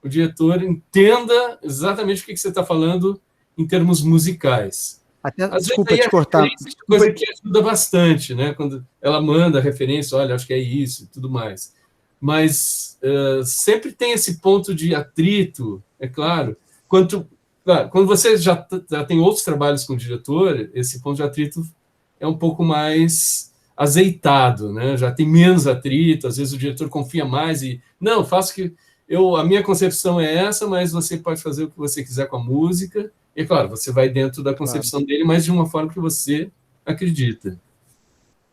o diretor entenda exatamente o que você está falando em termos musicais. Até, desculpa te cortar. Coisa que ajuda bastante, né? Quando ela manda a referência, olha, acho que é isso e tudo mais. Mas sempre tem esse ponto de atrito, é claro. Quando você já tem outros trabalhos com o diretor, esse ponto de atrito é um pouco mais azeitado, né? Já tem menos atrito, às vezes o diretor confia mais e não, faço que a minha concepção é essa, mas você pode fazer o que você quiser com a música. E claro, você vai dentro da concepção dele, mas de uma forma que você acredita.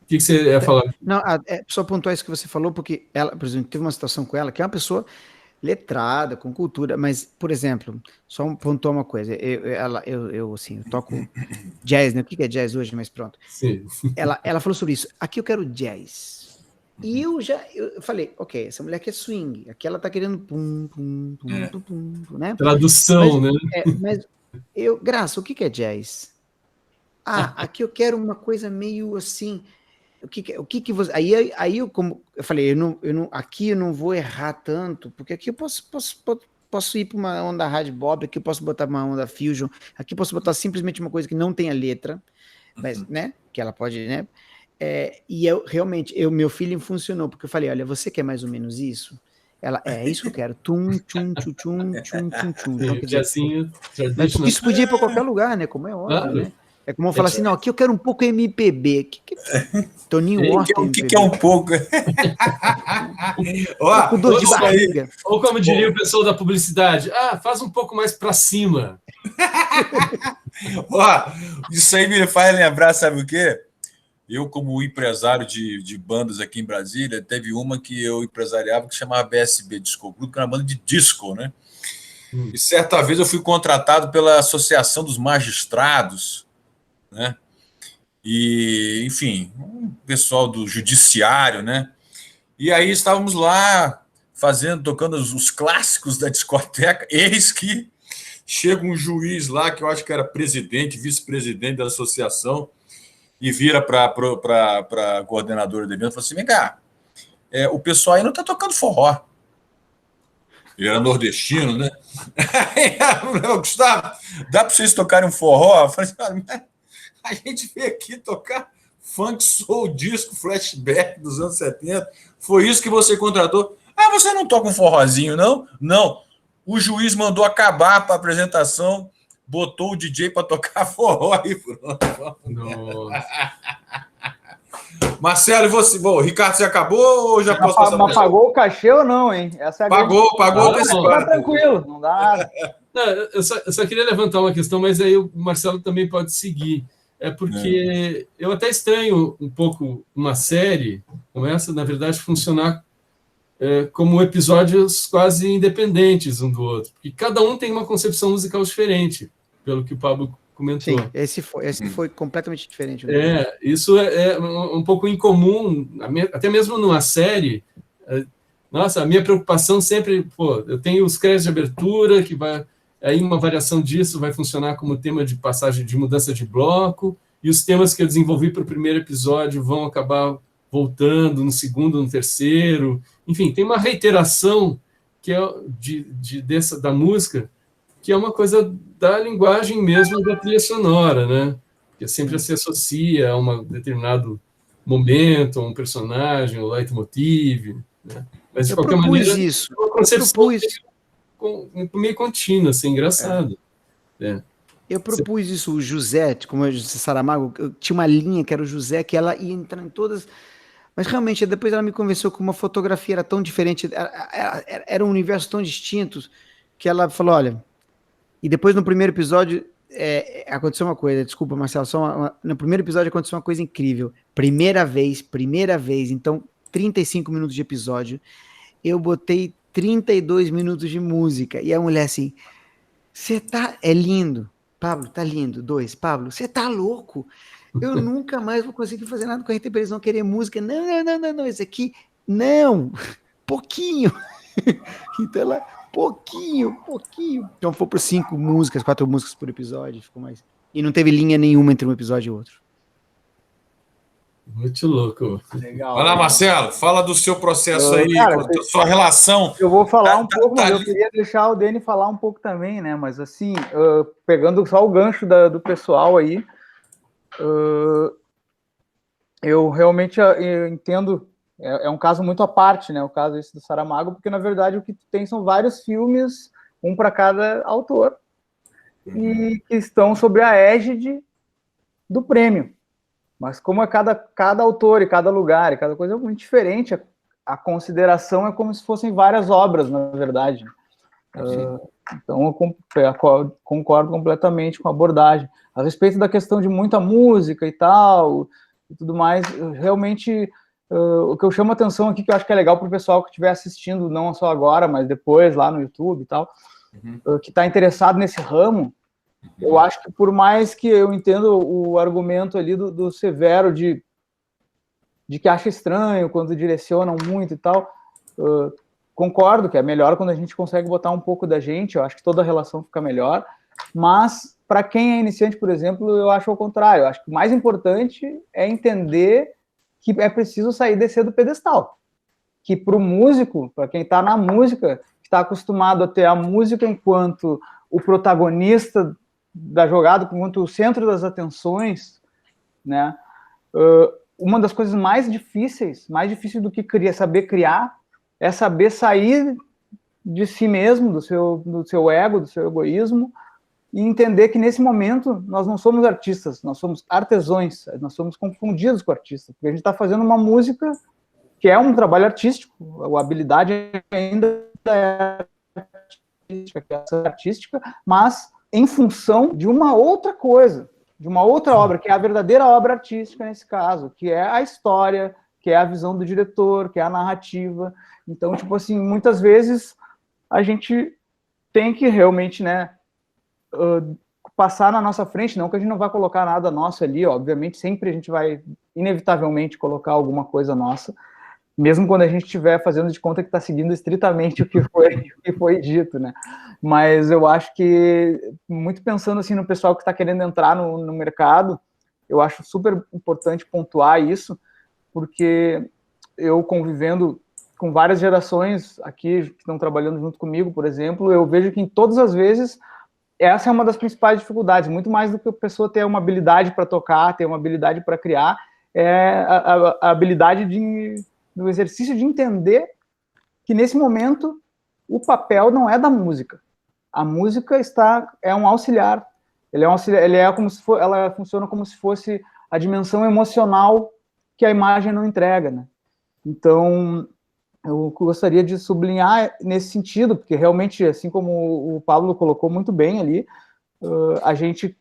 O que você ia falar? Não, só pontuar isso que você falou, porque ela, por exemplo, teve uma situação com ela que é uma pessoa letrada, com cultura, mas, por exemplo, só pontuar uma coisa, eu toco jazz, né? O que é jazz hoje, mas pronto. Sim. Ela falou sobre isso, aqui eu quero jazz. E eu falei, ok, essa mulher quer swing, aqui ela tá querendo pum, né? Tradução, né? Mas Graça, o que é jazz? Aqui eu quero uma coisa meio assim. O que você. Aí como eu falei, aqui eu não vou errar tanto, porque aqui eu posso ir para uma onda hard bop, aqui eu posso botar uma onda fusion, aqui eu posso botar simplesmente uma coisa que não tenha letra, mas, né? Que ela pode, né? E realmente, meu feeling funcionou, porque eu falei, olha, você quer mais ou menos isso? Ela, isso que eu quero. Tum, tchum, tchum, tchum, tchum, tchum, tchum. Então, quer dizer, mas isso podia ir para qualquer lugar, né? Como é óbvio, né? É como eu falar assim, não, aqui eu quero um pouco MPB. Toninho Horta. O que é um pouco? Dor de barriga. Ou como diria o pessoal da publicidade, faz um pouco mais para cima. Isso aí me faz lembrar, sabe o quê? Eu, como empresário de bandas aqui em Brasília, teve uma que eu empresariava que chamava BSB Disco Group, que era uma banda de disco, né? E certa vez eu fui contratado pela Associação dos Magistrados, né? E, enfim, um pessoal do judiciário, né? E aí estávamos lá tocando os clássicos da discoteca, eis que chega um juiz lá, que eu acho que era presidente, vice-presidente da associação, e vira para a coordenadora do evento e fala assim: vem cá, o pessoal aí não está tocando forró. Ele era nordestino, né? Gustavo, dá para vocês tocarem um forró? Eu falei assim: a gente veio aqui tocar funk, soul, disco, flashback dos anos 70. Foi isso que você contratou? Ah, você não toca um forrozinho, não? Não. O juiz mandou acabar para a apresentação, botou o DJ para tocar forró e pronto. Marcelo, e você? Bom, Ricardo, você acabou ou já posso passar? Mas pagou o cachê ou não, hein? Essa é pagou tá tranquilo, não dá. Não, eu só queria levantar uma questão, mas aí o Marcelo também pode seguir. É porque eu até estranho um pouco uma série como essa, na verdade, funcionar como episódios quase independentes um do outro. Porque cada um tem uma concepção musical diferente, pelo que o Pablo comentou. Sim, esse foi completamente diferente. Isso é um pouco incomum, até mesmo numa série. Nossa, a minha preocupação sempre, eu tenho os créditos de abertura, que vai... Aí uma variação disso vai funcionar como tema de passagem de mudança de bloco, e os temas que eu desenvolvi para o primeiro episódio vão acabar voltando no segundo, no terceiro. Enfim, tem uma reiteração que é da música, que é uma coisa da linguagem mesmo da trilha sonora, né? Que sempre se associa a um determinado momento, a um personagem, um leitmotiv, né? Mas, de qualquer maneira, isso. uma concepção meio contínua, assim, engraçado. Eu propus isso, o José, como eu disse, Saramago, eu tinha uma linha que era o José, que ela ia entrar em todas... Mas realmente, depois ela me convenceu que uma fotografia era tão diferente, era um universo tão distinto, que ela falou, olha... E depois, no primeiro episódio, aconteceu uma coisa, desculpa, Marcelo, no primeiro episódio aconteceu uma coisa incrível. Primeira vez, então, 35 minutos de episódio, eu botei 32 minutos de música, e a mulher assim, é lindo, Pablo, tá lindo, Pablo, você tá louco, eu nunca mais vou conseguir fazer nada com a RTP, eles vão querer música, não, esse aqui, não, pouquinho, então ela, pouquinho, então foi por 4 músicas por episódio, ficou mais, e não teve linha nenhuma entre um episódio e outro. Muito louco. Legal. Vai lá, Marcelo, fala do seu processo aí, cara, sua relação. Eu vou falar um pouco, mas eu queria deixar o Dani falar um pouco também, né? Mas assim, pegando só o gancho do pessoal aí, eu realmente entendo, é um caso muito à parte, né? O caso esse do Saramago, porque na verdade o que tem são vários filmes, um para cada autor, e que estão sobre a égide do prêmio. Mas como é cada autor e cada lugar e cada coisa é muito diferente, a consideração é como se fossem várias obras, na verdade. Então, eu concordo completamente com a abordagem. A respeito da questão de muita música e tal, e tudo mais, realmente, o que eu chamo a atenção aqui, que eu acho que é legal para o pessoal que estiver assistindo, não só agora, mas depois, lá no YouTube e tal, que está interessado nesse ramo, eu acho que por mais que eu entendo o argumento ali do Severo de que acha estranho quando direcionam muito e tal, concordo que é melhor quando a gente consegue botar um pouco da gente, eu acho que toda a relação fica melhor, mas para quem é iniciante, por exemplo, eu acho ao contrário, eu acho que o mais importante é entender que é preciso sair e descer do pedestal, que para o músico, para quem está na música, que está acostumado a ter a música enquanto o protagonista da jogada, enquanto o centro das atenções, né? Uma das coisas mais difíceis do que saber criar, é saber sair de si mesmo, do seu ego, do seu egoísmo, e entender que nesse momento nós não somos artistas, nós somos artesãos, nós somos confundidos com artistas, porque a gente está fazendo uma música que é um trabalho artístico, a habilidade ainda é artística, mas em função de uma outra coisa, de uma outra obra, que é a verdadeira obra artística nesse caso, que é a história, que é a visão do diretor, que é a narrativa. Então, tipo assim, muitas vezes a gente tem que realmente, né, passar na nossa frente, não que a gente não vai colocar nada nosso ali, obviamente, sempre a gente vai, inevitavelmente, colocar alguma coisa nossa, mesmo quando a gente estiver fazendo de conta que está seguindo estritamente o que foi dito, né? Mas eu acho que, muito pensando assim no pessoal que está querendo entrar no mercado, eu acho super importante pontuar isso, porque eu convivendo com várias gerações aqui que estão trabalhando junto comigo, por exemplo, eu vejo que em todas as vezes essa é uma das principais dificuldades, muito mais do que a pessoa ter uma habilidade para tocar, ter uma habilidade para criar, é a habilidade do exercício de entender que nesse momento o papel não é da música. A música é um auxiliar. Ela funciona como se fosse a dimensão emocional que a imagem não entrega, né? Então, eu gostaria de sublinhar nesse sentido, porque realmente, assim como o Pablo colocou muito bem ali, a gente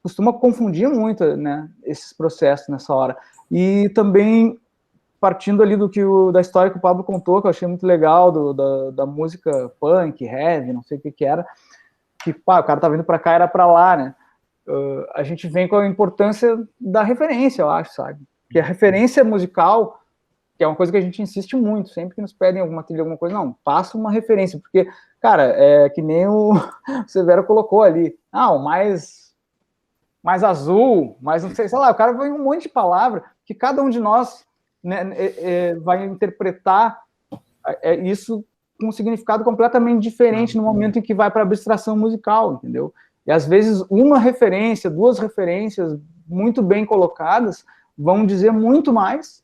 costuma confundir muito, né, esses processos nessa hora. E também partindo ali da história que o Pablo contou, que eu achei muito legal, da música punk, heavy, não sei o que era, que o cara tá vindo para cá, era para lá, né? A gente vem com a importância da referência, eu acho, sabe? Porque a referência musical, que é uma coisa que a gente insiste muito, sempre que nos pedem alguma trilha, alguma coisa, não, passa uma referência, porque, cara, é que nem o Severo colocou ali, o mais azul, mais não sei lá, o cara vai um monte de palavra que cada um de nós, né, vai interpretar isso com um significado completamente diferente no momento em que vai para a abstração musical, entendeu? E às vezes uma referência, duas referências muito bem colocadas vão dizer muito mais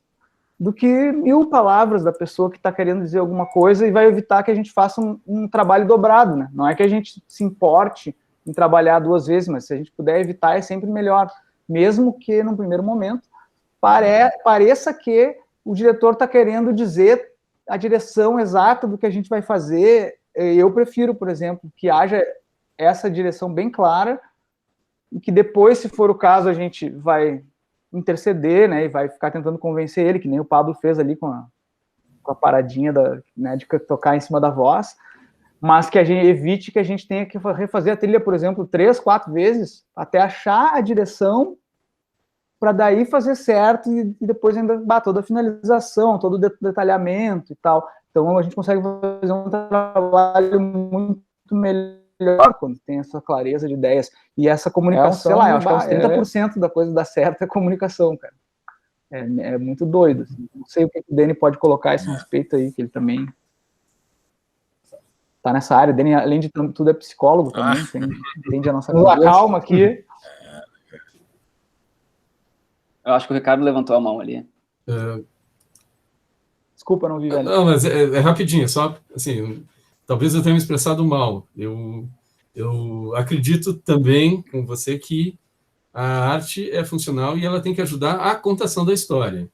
do que 1000 palavras da pessoa que está querendo dizer alguma coisa e vai evitar que a gente faça um trabalho dobrado, né? Não é que a gente se importe em trabalhar 2 vezes, mas se a gente puder evitar é sempre melhor, mesmo que no primeiro momento pareça que o diretor está querendo dizer a direção exata do que a gente vai fazer. Eu prefiro, por exemplo, que haja essa direção bem clara e que depois, se for o caso, a gente vai interceder, né, e vai ficar tentando convencer ele, que nem o Pablo fez ali com a paradinha né, de tocar em cima da voz, mas que a gente evite que a gente tenha que refazer a trilha, por exemplo, 3, 4 vezes, até achar a direção para daí fazer certo e depois ainda toda a finalização, todo o detalhamento e tal. Então a gente consegue fazer um trabalho muito melhor quando tem essa clareza de ideias. E essa comunicação, sei lá, eu acho que uns 30% da coisa dar certo é comunicação, cara. É muito doido. Assim. Não sei o que o Dani pode colocar a esse respeito aí, que ele também tá nessa área. O Dani, além de tudo, é psicólogo também, entende a nossa vida. Calma aqui. Eu acho que o Ricardo levantou a mão ali. Desculpa, não vi, velho. Não, mas é rapidinho, só assim, talvez eu tenha me expressado mal. Eu acredito também com você que a arte é funcional e ela tem que ajudar a contação da história,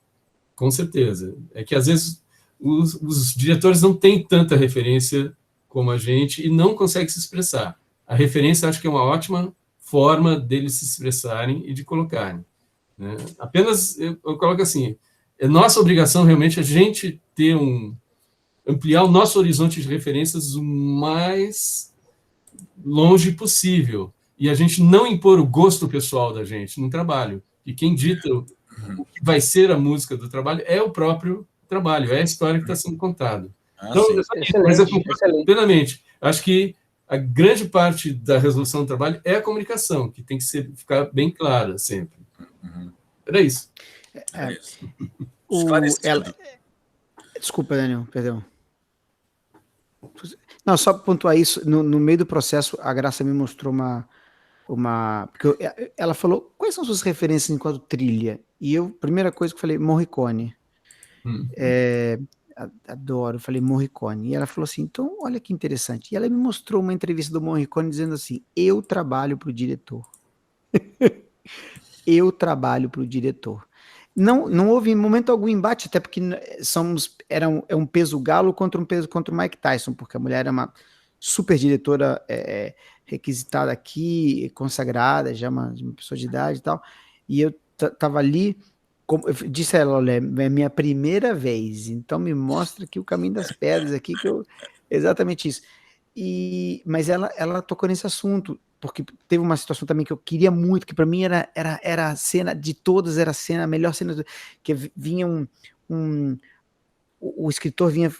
com certeza. É que às vezes os diretores não têm tanta referência como a gente e não conseguem se expressar. A referência acho que é uma ótima forma deles se expressarem e de colocarem. Né? Apenas eu coloco assim, é nossa obrigação realmente a gente ampliar o nosso horizonte de referências o mais longe possível e a gente não impor o gosto pessoal da gente no trabalho. E quem dita o que vai ser a música do trabalho é o próprio trabalho, é a história que está sendo contada. Então, mas eu concordo plenamente. Acho que a grande parte da resolução do trabalho é a comunicação, que tem que ficar bem clara sempre. Era isso. Desculpa, Daniel, perdão. Não, só para pontuar isso, no meio do processo, a Graça me mostrou porque ela falou, quais são suas referências enquanto trilha? E eu, primeira coisa que eu falei, Morricone. Adoro, eu falei Morricone. E ela falou assim, então, olha que interessante. E ela me mostrou uma entrevista do Morricone dizendo assim, eu trabalho para o diretor. Eu trabalho para o diretor. Não houve em momento algum embate, até porque é um peso galo contra o Mike Tyson, porque a mulher era uma super diretora requisitada aqui, consagrada, já uma pessoa de idade e tal, e eu estava ali, eu disse a ela, olha, é minha primeira vez, então me mostra aqui o caminho das pedras aqui, exatamente isso. Mas ela tocou nesse assunto, porque teve uma situação também que eu queria muito, que para mim era a cena de todas, era a melhor cena, que vinha o escritor vinha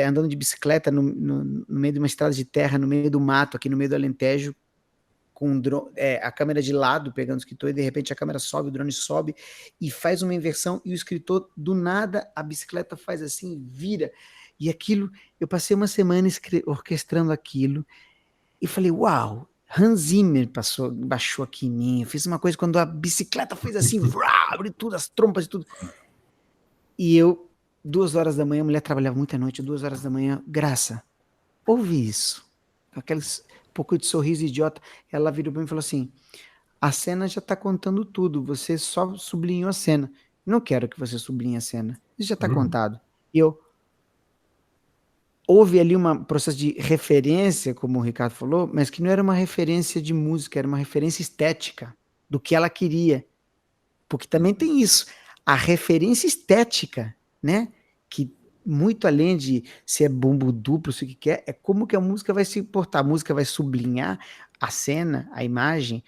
andando de bicicleta no meio de uma estrada de terra, no meio do mato, aqui no meio do Alentejo, com a câmera de lado pegando o escritor, e de repente a câmera sobe, o drone sobe e faz uma inversão, e o escritor, do nada, a bicicleta faz assim, vira, e aquilo, eu passei uma semana orquestrando aquilo, e falei, uau, Hans Zimmer baixou aqui em mim, eu fiz uma coisa quando a bicicleta fez assim, abre tudo, as trompas e tudo, e eu, 2 horas da manhã, a mulher trabalhava muita noite, 2 horas da manhã, Graça, ouve isso, aqueles pouco de sorriso idiota, ela virou para mim e falou assim, a cena já está contando tudo, você só sublinhou a cena, não quero que você sublinhe a cena, isso já está contado. E houve ali um processo de referência, como o Ricardo falou, mas que não era uma referência de música, era uma referência estética, do que ela queria, porque também tem isso, a referência estética, né, que muito além de se é bumbo duplo, se o que quer, é como que a música vai se portar, a música vai sublinhar a cena, a imagem,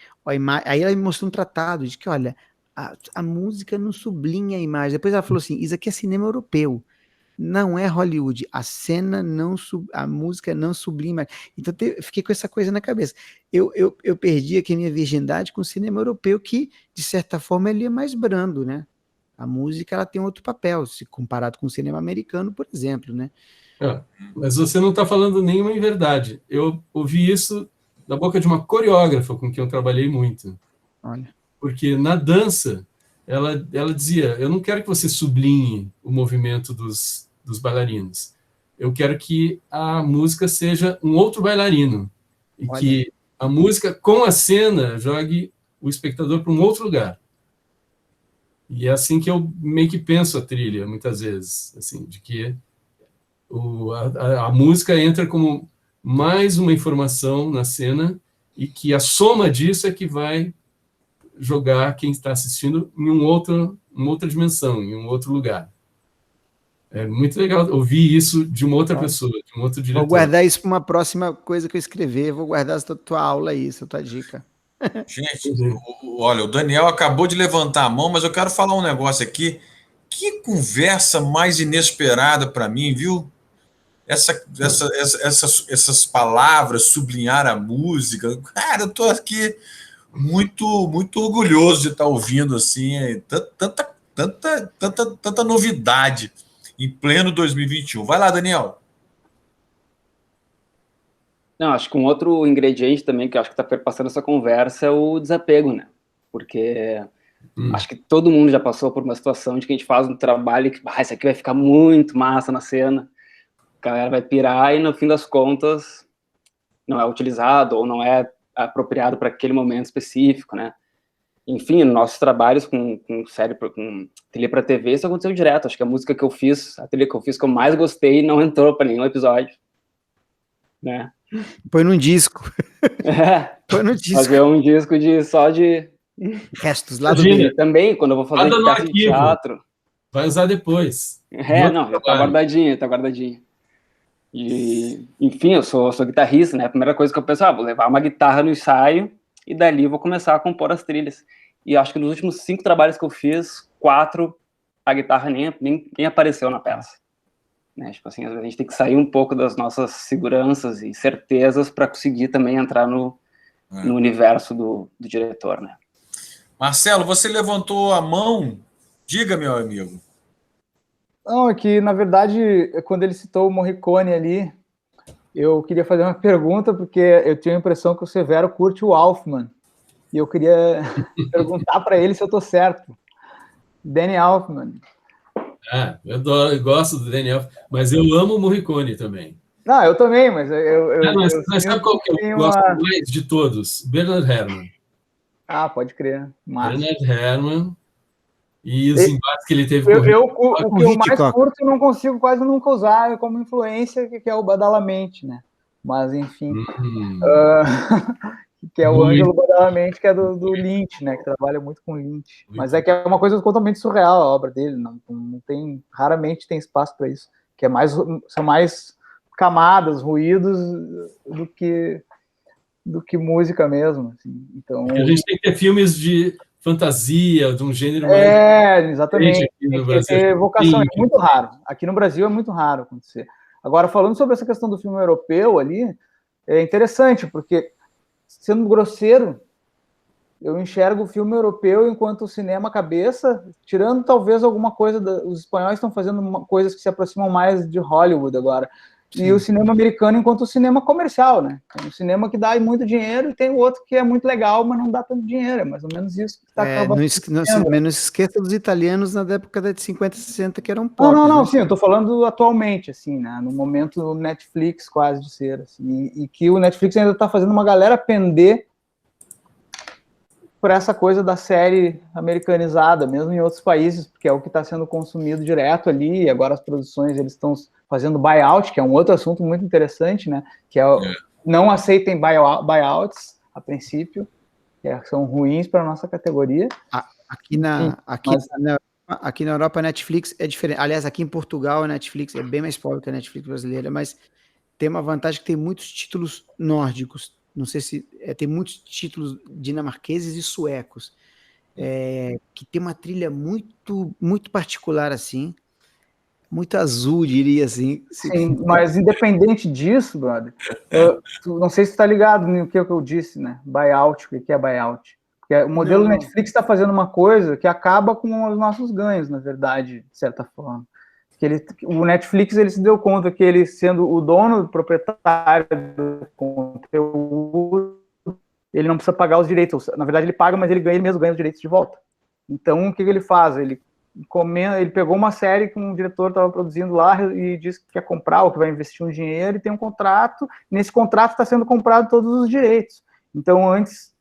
aí ela me mostrou um tratado de que, olha, a música não sublinha a imagem, depois ela falou assim, isso aqui é cinema europeu, não é Hollywood, a música não sublinha, então eu fiquei com essa coisa na cabeça, eu perdi aqui a minha virgindade com o cinema europeu, que de certa forma ele é mais brando, né? A música ela tem outro papel, se comparado com o cinema americano, por exemplo, né? Mas você não está falando nenhuma verdade. Eu ouvi isso da boca de uma coreógrafa com quem eu trabalhei muito. Olha. Porque na dança, ela dizia, eu não quero que você sublinhe o movimento dos bailarinos. Eu quero que a música seja um outro bailarino. E que a música, com a cena, jogue o espectador para um outro lugar. E é assim que eu meio que penso a trilha, muitas vezes, assim, de que a música entra como mais uma informação na cena e que a soma disso é que vai jogar quem está assistindo em uma outra dimensão, em um outro lugar. É muito legal ouvir isso de uma outra pessoa, de um outro diretor. Vou guardar isso para uma próxima coisa que eu escrever, vou guardar essa tua aula aí, essa tua dica. Gente, olha, o Daniel acabou de levantar a mão, mas eu quero falar um negócio aqui. Que conversa mais inesperada para mim, viu? Essas palavras, sublinhar a música. Cara, eu estou aqui muito, muito orgulhoso de estar ouvindo assim, tanta novidade em pleno 2021. Vai lá, Daniel. Não, acho que um outro ingrediente também que eu acho que está perpassando essa conversa é o desapego, né? Porque acho que todo mundo já passou por uma situação de que a gente faz um trabalho que isso aqui vai ficar muito massa na cena, a galera vai pirar e no fim das contas não é utilizado ou não é apropriado para aquele momento específico, né? Enfim, nossos trabalhos com série, com trilha para TV, isso aconteceu direto. Acho que a música que eu fiz, a trilha que eu fiz que eu mais gostei, não entrou para nenhum episódio, né? Põe num disco. Põe no disco. Fazer um disco só de restos lá do meio. Também, quando eu vou fazer peça de teatro. Vai usar depois. Não, já tá guardadinho. E, enfim, eu sou guitarrista, né? A primeira coisa que eu penso, vou levar uma guitarra no ensaio e dali eu vou começar a compor as trilhas. E acho que nos últimos 5 trabalhos que eu fiz, 4, a guitarra nem apareceu na peça. Né? Tipo assim, às vezes a gente tem que sair um pouco das nossas seguranças e certezas para conseguir também entrar no universo do diretor, né? Marcelo, você levantou a mão. Diga, meu amigo. Não, é que, na verdade, quando ele citou o Morricone ali, eu queria fazer uma pergunta, porque eu tenho a impressão que o Severo curte o Elfman. E eu queria perguntar para ele se eu estou certo. Danny Elfman. Eu gosto do Danny Elfman, mas eu amo o Morricone também. Não, eu também, mas mas sabe qual que eu gosto mais de todos? Bernard Herrmann. Pode crer. Bernard Herrmann e os embates que ele teve com o que eu mais curto, eu não consigo quase nunca usar como influência, que é o Badalamente, né? Mas, enfim. Que é o Ângelo Badalamente, que é do Lynch, né? Que trabalha muito com Lynch. Mas é que é uma coisa totalmente surreal a obra dele. Não tem, raramente tem espaço para isso. Que é são mais camadas, ruídos, do que música mesmo. Assim. Então, a gente tem que ter filmes de fantasia, de um gênero mais... exatamente. Aqui no Brasil, ter evocação, é muito raro. Aqui no Brasil é muito raro acontecer. Agora, falando sobre essa questão do filme europeu ali, é interessante, porque, sendo grosseiro, eu enxergo o filme europeu enquanto o cinema cabeça, tirando talvez alguma coisa... Os espanhóis estão fazendo coisas que se aproximam mais de Hollywood agora. Sim. E o cinema americano enquanto o cinema comercial, né? Tem um cinema que dá muito dinheiro e tem o outro que é muito legal, mas não dá tanto dinheiro. É mais ou menos isso que está acabando. Não esqueça dos italianos na década de 50 e 60 que eram pobres. Não, né? Sim, eu estou falando atualmente, assim, né? No momento Netflix quase de ser, assim, e que o Netflix ainda está fazendo uma galera pender por essa coisa da série americanizada, mesmo em outros países, porque é o que está sendo consumido direto ali, e agora as produções, eles estão fazendo buyout, que é um outro assunto muito interessante, né, que não aceitem buyouts, a princípio, que são ruins para a nossa categoria. Aqui na Europa, a Netflix é diferente. Aliás, aqui em Portugal, a Netflix é bem mais pobre que a Netflix brasileira, mas tem uma vantagem que tem muitos títulos nórdicos. Não sei se... tem muitos títulos dinamarqueses e suecos, que tem uma trilha muito, muito particular, assim, muito azul, diria assim. Sim, mas independente disso, brother, não sei se está ligado no que eu disse, né? Buyout, o que é buyout? Porque o modelo Netflix está fazendo uma coisa que acaba com os nossos ganhos, na verdade, de certa forma. O Netflix, ele se deu conta que ele, sendo o dono, o proprietário do conteúdo, ele não precisa pagar os direitos. Na verdade, ele paga, mas ele mesmo ganha os direitos de volta. Então, o que ele faz? Ele pegou uma série que um diretor estava produzindo lá e disse que quer comprar ou que vai investir um dinheiro e tem um contrato. Nesse contrato está sendo comprado todos os direitos. Então, antes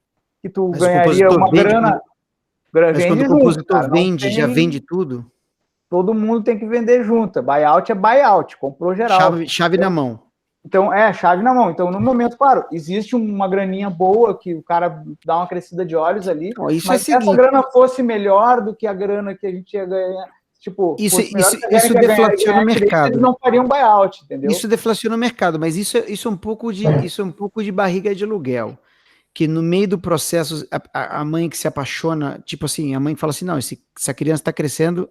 que tu ganharia uma grana... Mas quando o compositor vende, já vende tudo? Todo mundo tem que vender junto. Buyout é buyout, comprou geral. Chave na mão. Então, chave na mão. Então, no momento, claro, existe uma graninha boa que o cara dá uma crescida de olhos ali, mas se essa grana fosse melhor do que a grana que a gente ia ganhar, tipo... Isso deflaciona o mercado. Eles não fariam buyout, entendeu? Isso deflaciona o mercado, mas isso é um pouco de barriga de aluguel. Que no meio do processo, a mãe que se apaixona, tipo assim, a mãe fala assim, não, essa criança está crescendo,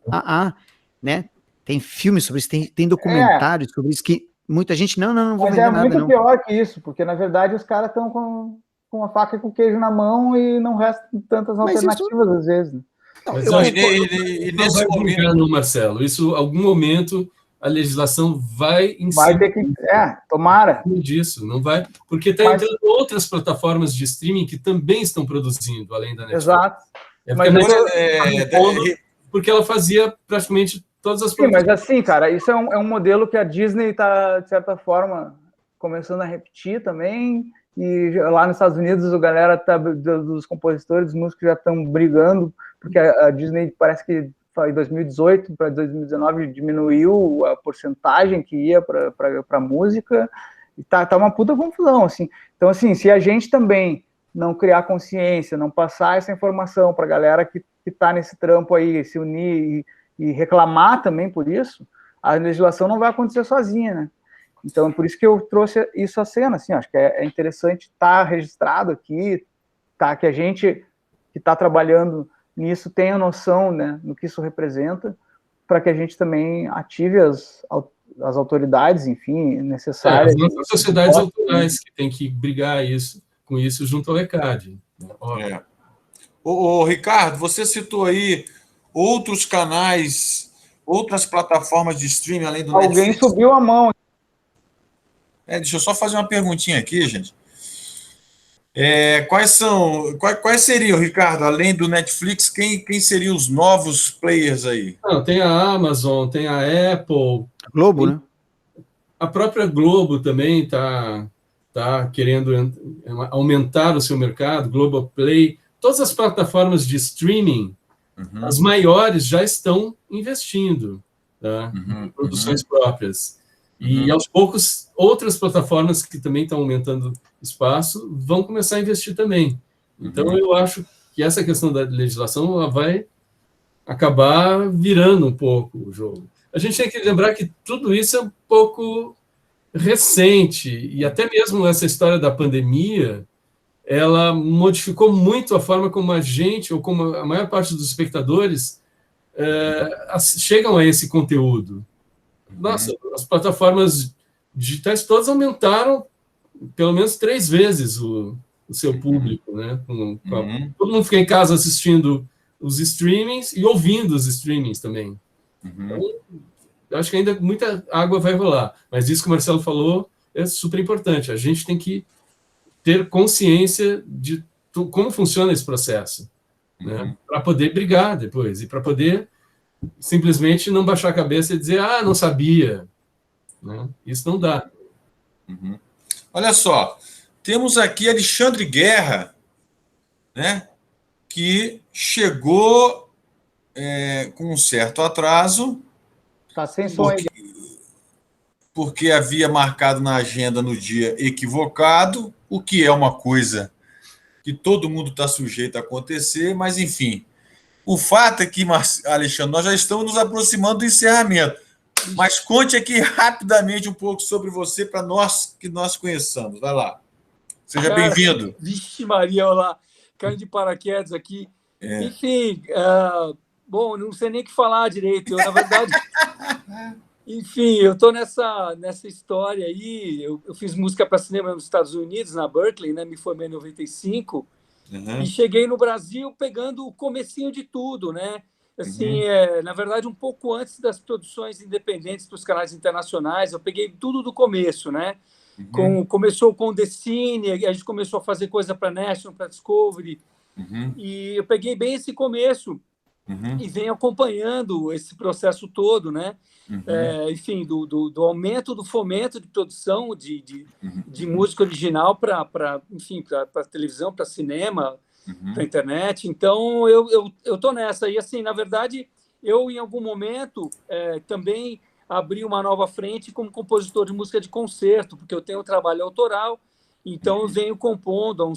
né? Tem filmes sobre isso, tem documentários sobre isso, que muita gente, não vou vender nada, não. Mas é muito pior que isso, porque, na verdade, os caras estão com a faca e com o queijo na mão e não restam tantas alternativas, às vezes. Né? Mas nesse momento, Marcelo, isso, algum momento... a legislação vai ter que... tomara. Disso, não vai... Porque tem outras plataformas de streaming que também estão produzindo, além da Netflix. Exato. Porque ela fazia praticamente todas as plataformas. Sim, mas assim, cara, isso é um modelo que a Disney está, de certa forma, começando a repetir também, e lá nos Estados Unidos a galera dos compositores, dos músicos já estão brigando, porque a Disney parece que em 2018 para 2019 diminuiu a porcentagem que ia para música, e tá uma puta confusão, assim. Então, assim, se a gente também não criar consciência, não passar essa informação para a galera que está nesse trampo aí, se unir e reclamar também por isso, a legislação não vai acontecer sozinha, né? Então, por isso que eu trouxe isso à cena, assim, acho que é interessante estar registrado aqui, que a gente que está trabalhando nisso tenha noção, né, do que isso representa, para que a gente também ative as autoridades, enfim, necessárias. As nossas sociedades autorais que tem que brigar com isso junto ao ECAD. Ricardo, você citou aí outros canais, outras plataformas de streaming além do Netflix. Alguém subiu a mão. Deixa eu só fazer uma perguntinha aqui, gente. Quais seriam, Ricardo, além do Netflix, quem seriam os novos players aí? Tem a Amazon, tem a Apple. Globo, né? A própria Globo também está querendo aumentar o seu mercado, Globoplay. Todas as plataformas de streaming, as maiores, já estão investindo em produções próprias. E, aos poucos, outras plataformas que também estão aumentando espaço vão começar a investir também. Então, eu acho que essa questão da legislação ela vai acabar virando um pouco o jogo. A gente tem que lembrar que tudo isso é um pouco recente, e até mesmo essa história da pandemia, ela modificou muito a forma como a gente, ou como a maior parte dos espectadores, chegam a esse conteúdo. Nossa, as plataformas digitais todas aumentaram pelo menos 3 vezes o seu público, né? Todo mundo fica em casa assistindo os streamings e ouvindo os streamings também. Então, eu acho que ainda muita água vai rolar, mas isso que o Marcelo falou é super importante. A gente tem que ter consciência de como funciona esse processo, né? Para poder brigar depois e para poder simplesmente não baixar a cabeça e dizer, não sabia, né? Isso não dá. Olha só, temos aqui Alexandre Guerra, né, que chegou com um certo atraso. Está sem som aí. Porque havia marcado na agenda no dia equivocado, o que é uma coisa que todo mundo está sujeito a acontecer, mas enfim. O fato é que, Alexandre, nós já estamos nos aproximando do encerramento. Mas conte aqui rapidamente um pouco sobre você para nós que nós conheçamos. Vai lá. Seja bem-vindo. Vixe Maria, olha lá. Caindo de paraquedas aqui. Enfim, bom, não sei nem o que falar direito. Eu, na verdade... Enfim, eu estou nessa história aí. Eu fiz música para cinema nos Estados Unidos, na Berkeley, né? Me formei em 95. E cheguei no Brasil pegando o comecinho de tudo, né? Assim, na verdade, um pouco antes das produções independentes para os canais internacionais, eu peguei tudo do começo, né? Começou com o The Cine, a gente começou a fazer coisa para National, para Discovery, e eu peguei bem esse começo e venho acompanhando esse processo todo, né? Enfim, do aumento do fomento de produção de música original para televisão, para cinema, para internet. Então, eu tô nessa. E, assim, na verdade, eu, em algum momento, também abri uma nova frente como compositor de música de concerto, porque eu tenho um trabalho autoral, então eu venho compondo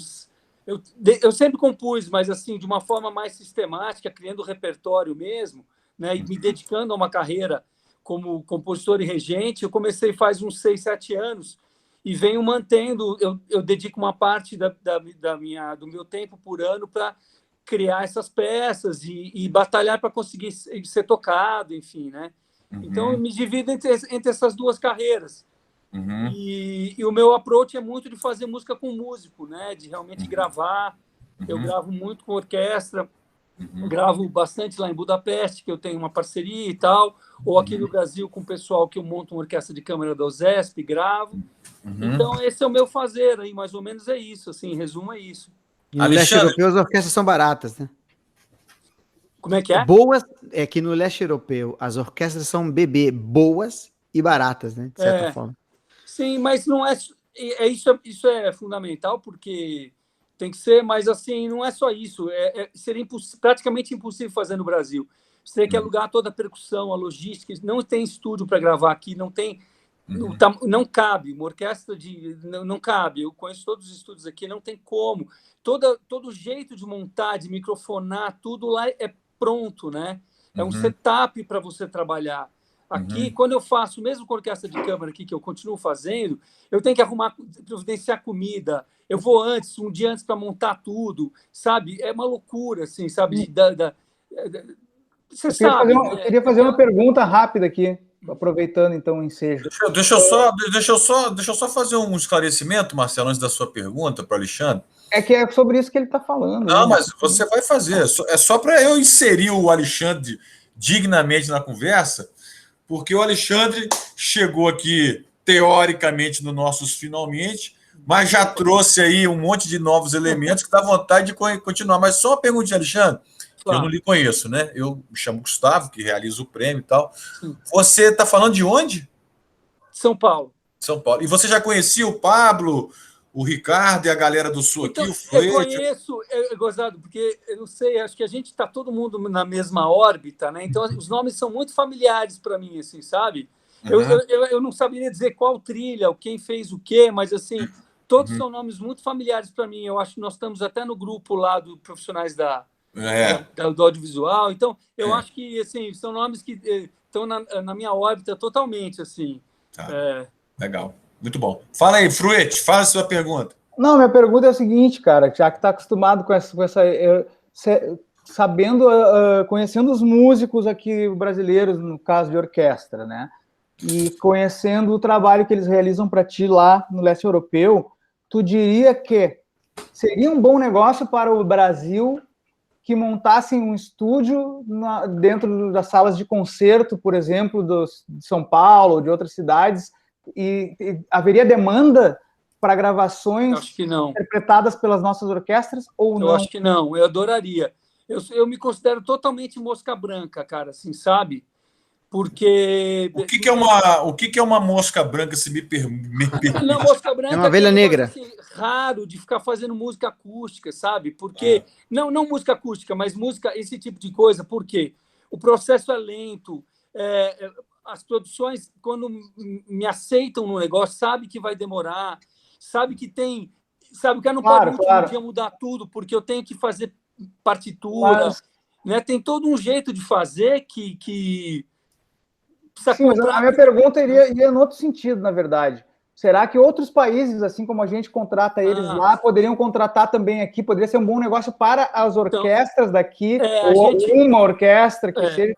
eu sempre compus, mas, assim, de uma forma mais sistemática, criando repertório mesmo, né, e me dedicando a uma carreira como compositor e regente. Eu comecei faz uns 6, 7 anos e venho mantendo. Eu dedico uma parte do meu tempo por ano para criar essas peças e batalhar para conseguir ser tocado, enfim, né? Então, eu me divido entre essas duas carreiras. E o meu approach é muito de fazer música com músico, né? De realmente gravar. Eu gravo muito com orquestra. Gravo bastante lá em Budapeste, que eu tenho uma parceria e tal, ou aqui no Brasil com o pessoal que eu monto uma orquestra de câmara da OSESP, gravo. Então, esse é o meu fazer aí, mais ou menos é isso, assim, em resumo é isso. No leste europeu as orquestras são baratas, né? Como é que é? Boas, é que no leste europeu as orquestras são boas e baratas, né? De certa forma. Sim, mas não isso é fundamental, porque tem que ser, mas assim, não é só isso. Seria praticamente impossível fazer no Brasil. Você tem que alugar toda a percussão, a logística. Não tem estúdio para gravar aqui, não tem, não cabe. Uma orquestra não cabe. Eu conheço todos os estúdios aqui, não tem como. Todo jeito de montar, de microfonar, tudo lá é pronto, né? É um setup para você trabalhar. Aqui, quando eu faço, mesmo com orquestra de câmara aqui, que eu continuo fazendo, eu tenho que providenciar comida. Eu vou um dia antes para montar tudo, sabe? É uma loucura, assim, sabe? Você sabe. Eu queria fazer uma pergunta rápida aqui, aproveitando então o ensejo. Deixa eu só fazer um esclarecimento, Marcelo, antes da sua pergunta para o Alexandre. É que é sobre isso que ele está falando. Não, mas você vai fazer. É só para eu inserir o Alexandre dignamente na conversa, porque o Alexandre chegou aqui, teoricamente, no nossos finalmente, mas já trouxe aí um monte de novos elementos que dá vontade de continuar. Mas só uma perguntinha, Alexandre, que eu não lhe conheço, né? Eu me chamo Gustavo, que realiza o prêmio e tal. Você está falando de onde? São Paulo. São Paulo. E você já conhecia o Pablo, o Ricardo e a galera do Sul aqui? Então, o Flete? Eu conheço, gozado, porque eu não sei, acho que a gente está todo mundo na mesma órbita, né? Então, os nomes são muito familiares para mim, assim, sabe? Eu não saberia dizer qual trilha, quem fez o quê, mas, assim, todos são nomes muito familiares para mim. Eu acho que nós estamos até no grupo lá do profissionais do audiovisual. Então, eu acho que, assim, são nomes que estão na minha órbita totalmente, assim. Tá. Legal. Muito bom. Fala aí, Fruete, fala a sua pergunta. Não, minha pergunta é o seguinte, cara, já que está acostumado com essa sabendo, conhecendo os músicos aqui brasileiros, no caso de orquestra, né? E conhecendo o trabalho que eles realizam para ti lá no leste europeu, tu diria que seria um bom negócio para o Brasil que montassem um estúdio dentro das salas de concerto, por exemplo, de São Paulo ou de outras cidades, e haveria demanda para gravações interpretadas pelas nossas orquestras ou não? Eu acho que não, eu adoraria. Eu me considero totalmente mosca branca, cara, assim, sabe? Porque... O que é uma mosca branca, se me permite? Não, mosca branca é uma ovelha negra. Assim, raro de ficar fazendo música acústica, sabe? Porque... Não música acústica, mas música, esse tipo de coisa. Por quê? O processo é lento. As produções, quando me aceitam no negócio, sabe que vai demorar, sabe que tem... Sabe que eu não pode no último dia mudar tudo, porque eu tenho que fazer partitura, né? Tem todo um jeito de fazer que sim, mas a minha pergunta iria em outro sentido, na verdade. Será que outros países, assim como a gente contrata eles lá, poderiam contratar também aqui? Poderia ser um bom negócio para as orquestras daqui, ou uma orquestra que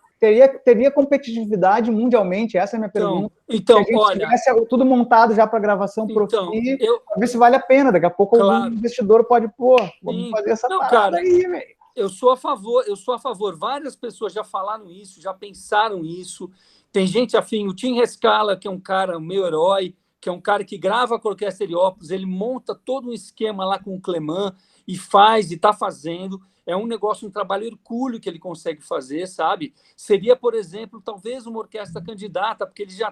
teria competitividade mundialmente? Essa é a minha pergunta. Então, se a gente tivesse tudo montado já para gravação profi, ver se vale a pena. Daqui a pouco algum investidor pode, vamos fazer essa parada aí, velho. Eu sou a favor. Várias pessoas já falaram isso, já pensaram isso. Tem gente afim, o Tim Rescala, que é um cara, o meu herói, que é um cara que grava com a Orquestra Heliópolis, ele monta todo um esquema lá com o Clemã e está fazendo. É um negócio, um trabalho hercúleo que ele consegue fazer, sabe? Seria, por exemplo, talvez uma orquestra candidata, porque eles já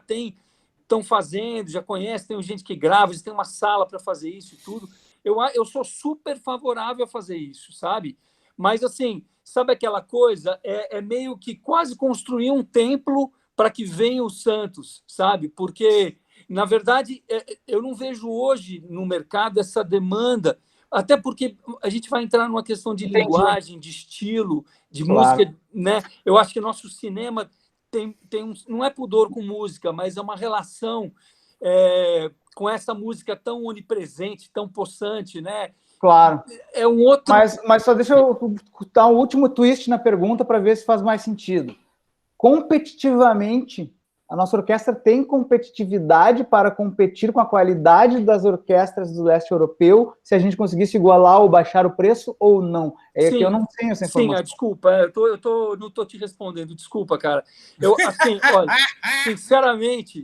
estão fazendo, já conhecem, tem gente que grava, eles têm uma sala para fazer isso e tudo. Eu sou super favorável a fazer isso, sabe? Mas, assim, sabe aquela coisa? É meio que quase construir um templo para que venham os santos, sabe? Porque, na verdade, eu não vejo hoje no mercado essa demanda, até porque a gente vai entrar numa questão de linguagem, de estilo, de música, né? Eu acho que o nosso cinema tem não é pudor com música, mas é uma relação com essa música tão onipresente, tão possante, né? Claro. É um outro... Mas só deixa eu dar um último twist na pergunta para ver se faz mais sentido. Competitivamente, a nossa orquestra tem competitividade para competir com a qualidade das orquestras do leste europeu, se a gente conseguisse igualar ou baixar o preço ou não? Que eu não tenho essa informação. Sim, desculpa, não estou te respondendo, desculpa, cara. Assim, olha, sinceramente...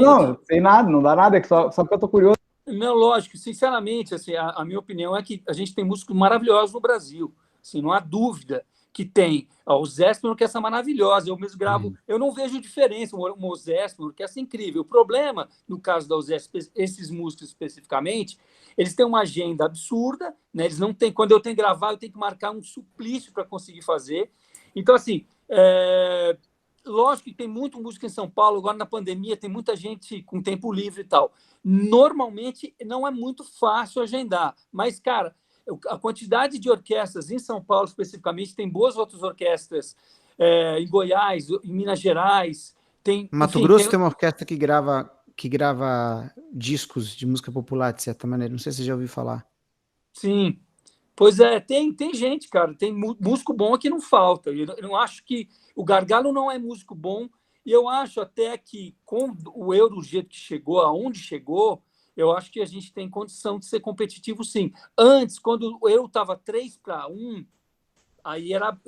Não, tem nada, não dá nada, só que eu estou curioso. Não, lógico, sinceramente, assim, a minha opinião é que a gente tem músicos maravilhosos no Brasil, assim, não há dúvida que tem. O Zesp é uma orquestra maravilhosa, eu mesmo gravo, eu não vejo diferença, o Zesp é uma orquestra incrível. O problema, no caso da Zesp, esses músicos especificamente, eles têm uma agenda absurda, né? Eles não têm, quando eu tenho que gravar, eu tenho que marcar um suplício para conseguir fazer. Então, assim, lógico que tem muito músico em São Paulo, agora na pandemia tem muita gente com tempo livre e tal. Normalmente não é muito fácil agendar, mas, cara, a quantidade de orquestras em São Paulo, especificamente, tem boas outras orquestras em Goiás, em Minas Gerais. Mato Grosso tem uma orquestra que grava discos de música popular, de certa maneira. Não sei se você já ouviu falar. Sim. Pois é, tem gente, cara. Tem músico bom aqui não falta. Eu não acho que... O Gargalo não é músico bom, e eu acho até que com o Euro, do jeito que chegou, aonde chegou, eu acho que a gente tem condição de ser competitivo, sim. Antes, quando o Euro estava 3-1, aí era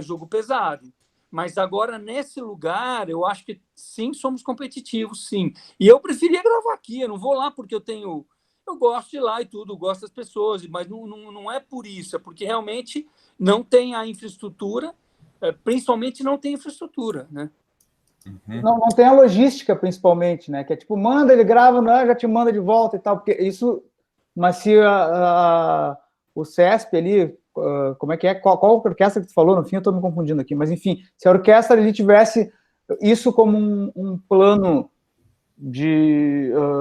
jogo pesado. Mas agora, nesse lugar, eu acho que sim, somos competitivos, sim. E eu preferia gravar aqui, eu não vou lá porque eu gosto de ir lá e tudo, gosto das pessoas, mas não é por isso, é porque realmente não tem a infraestrutura, principalmente não tem infraestrutura, né? Não tem a logística, principalmente, né? Que é tipo, manda, ele grava, já te manda de volta e tal, porque isso... Mas se o CESP ali, como é que é? Qual orquestra que tu falou? No fim, eu estou me confundindo aqui, mas enfim, se a orquestra ali tivesse isso como um plano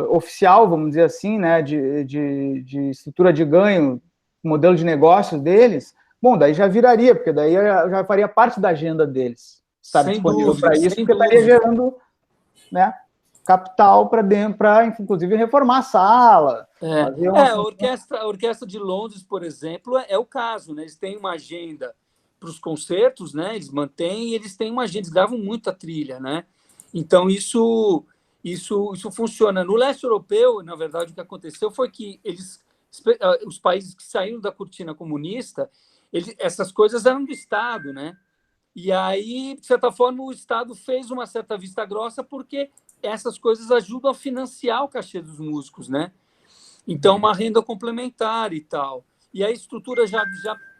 oficial, vamos dizer assim, né? De estrutura de ganho, modelo de negócios deles, bom, daí já viraria, porque daí já faria parte da agenda deles. Estar disponível para isso, porque estaria gerando, né? capital para inclusive reformar a sala. A orquestra de Londres, por exemplo, é o caso, né? Eles têm uma agenda para os concertos, né? Eles mantêm e eles têm uma agenda, eles gravam muita trilha, né? Então isso funciona. No leste europeu, na verdade, o que aconteceu foi que os países que saíram da cortina comunista, essas coisas eram do Estado, né? E aí, de certa forma, o Estado fez uma certa vista grossa porque essas coisas ajudam a financiar o cachê dos músicos, né? Então, uma renda complementar e tal. E a estrutura já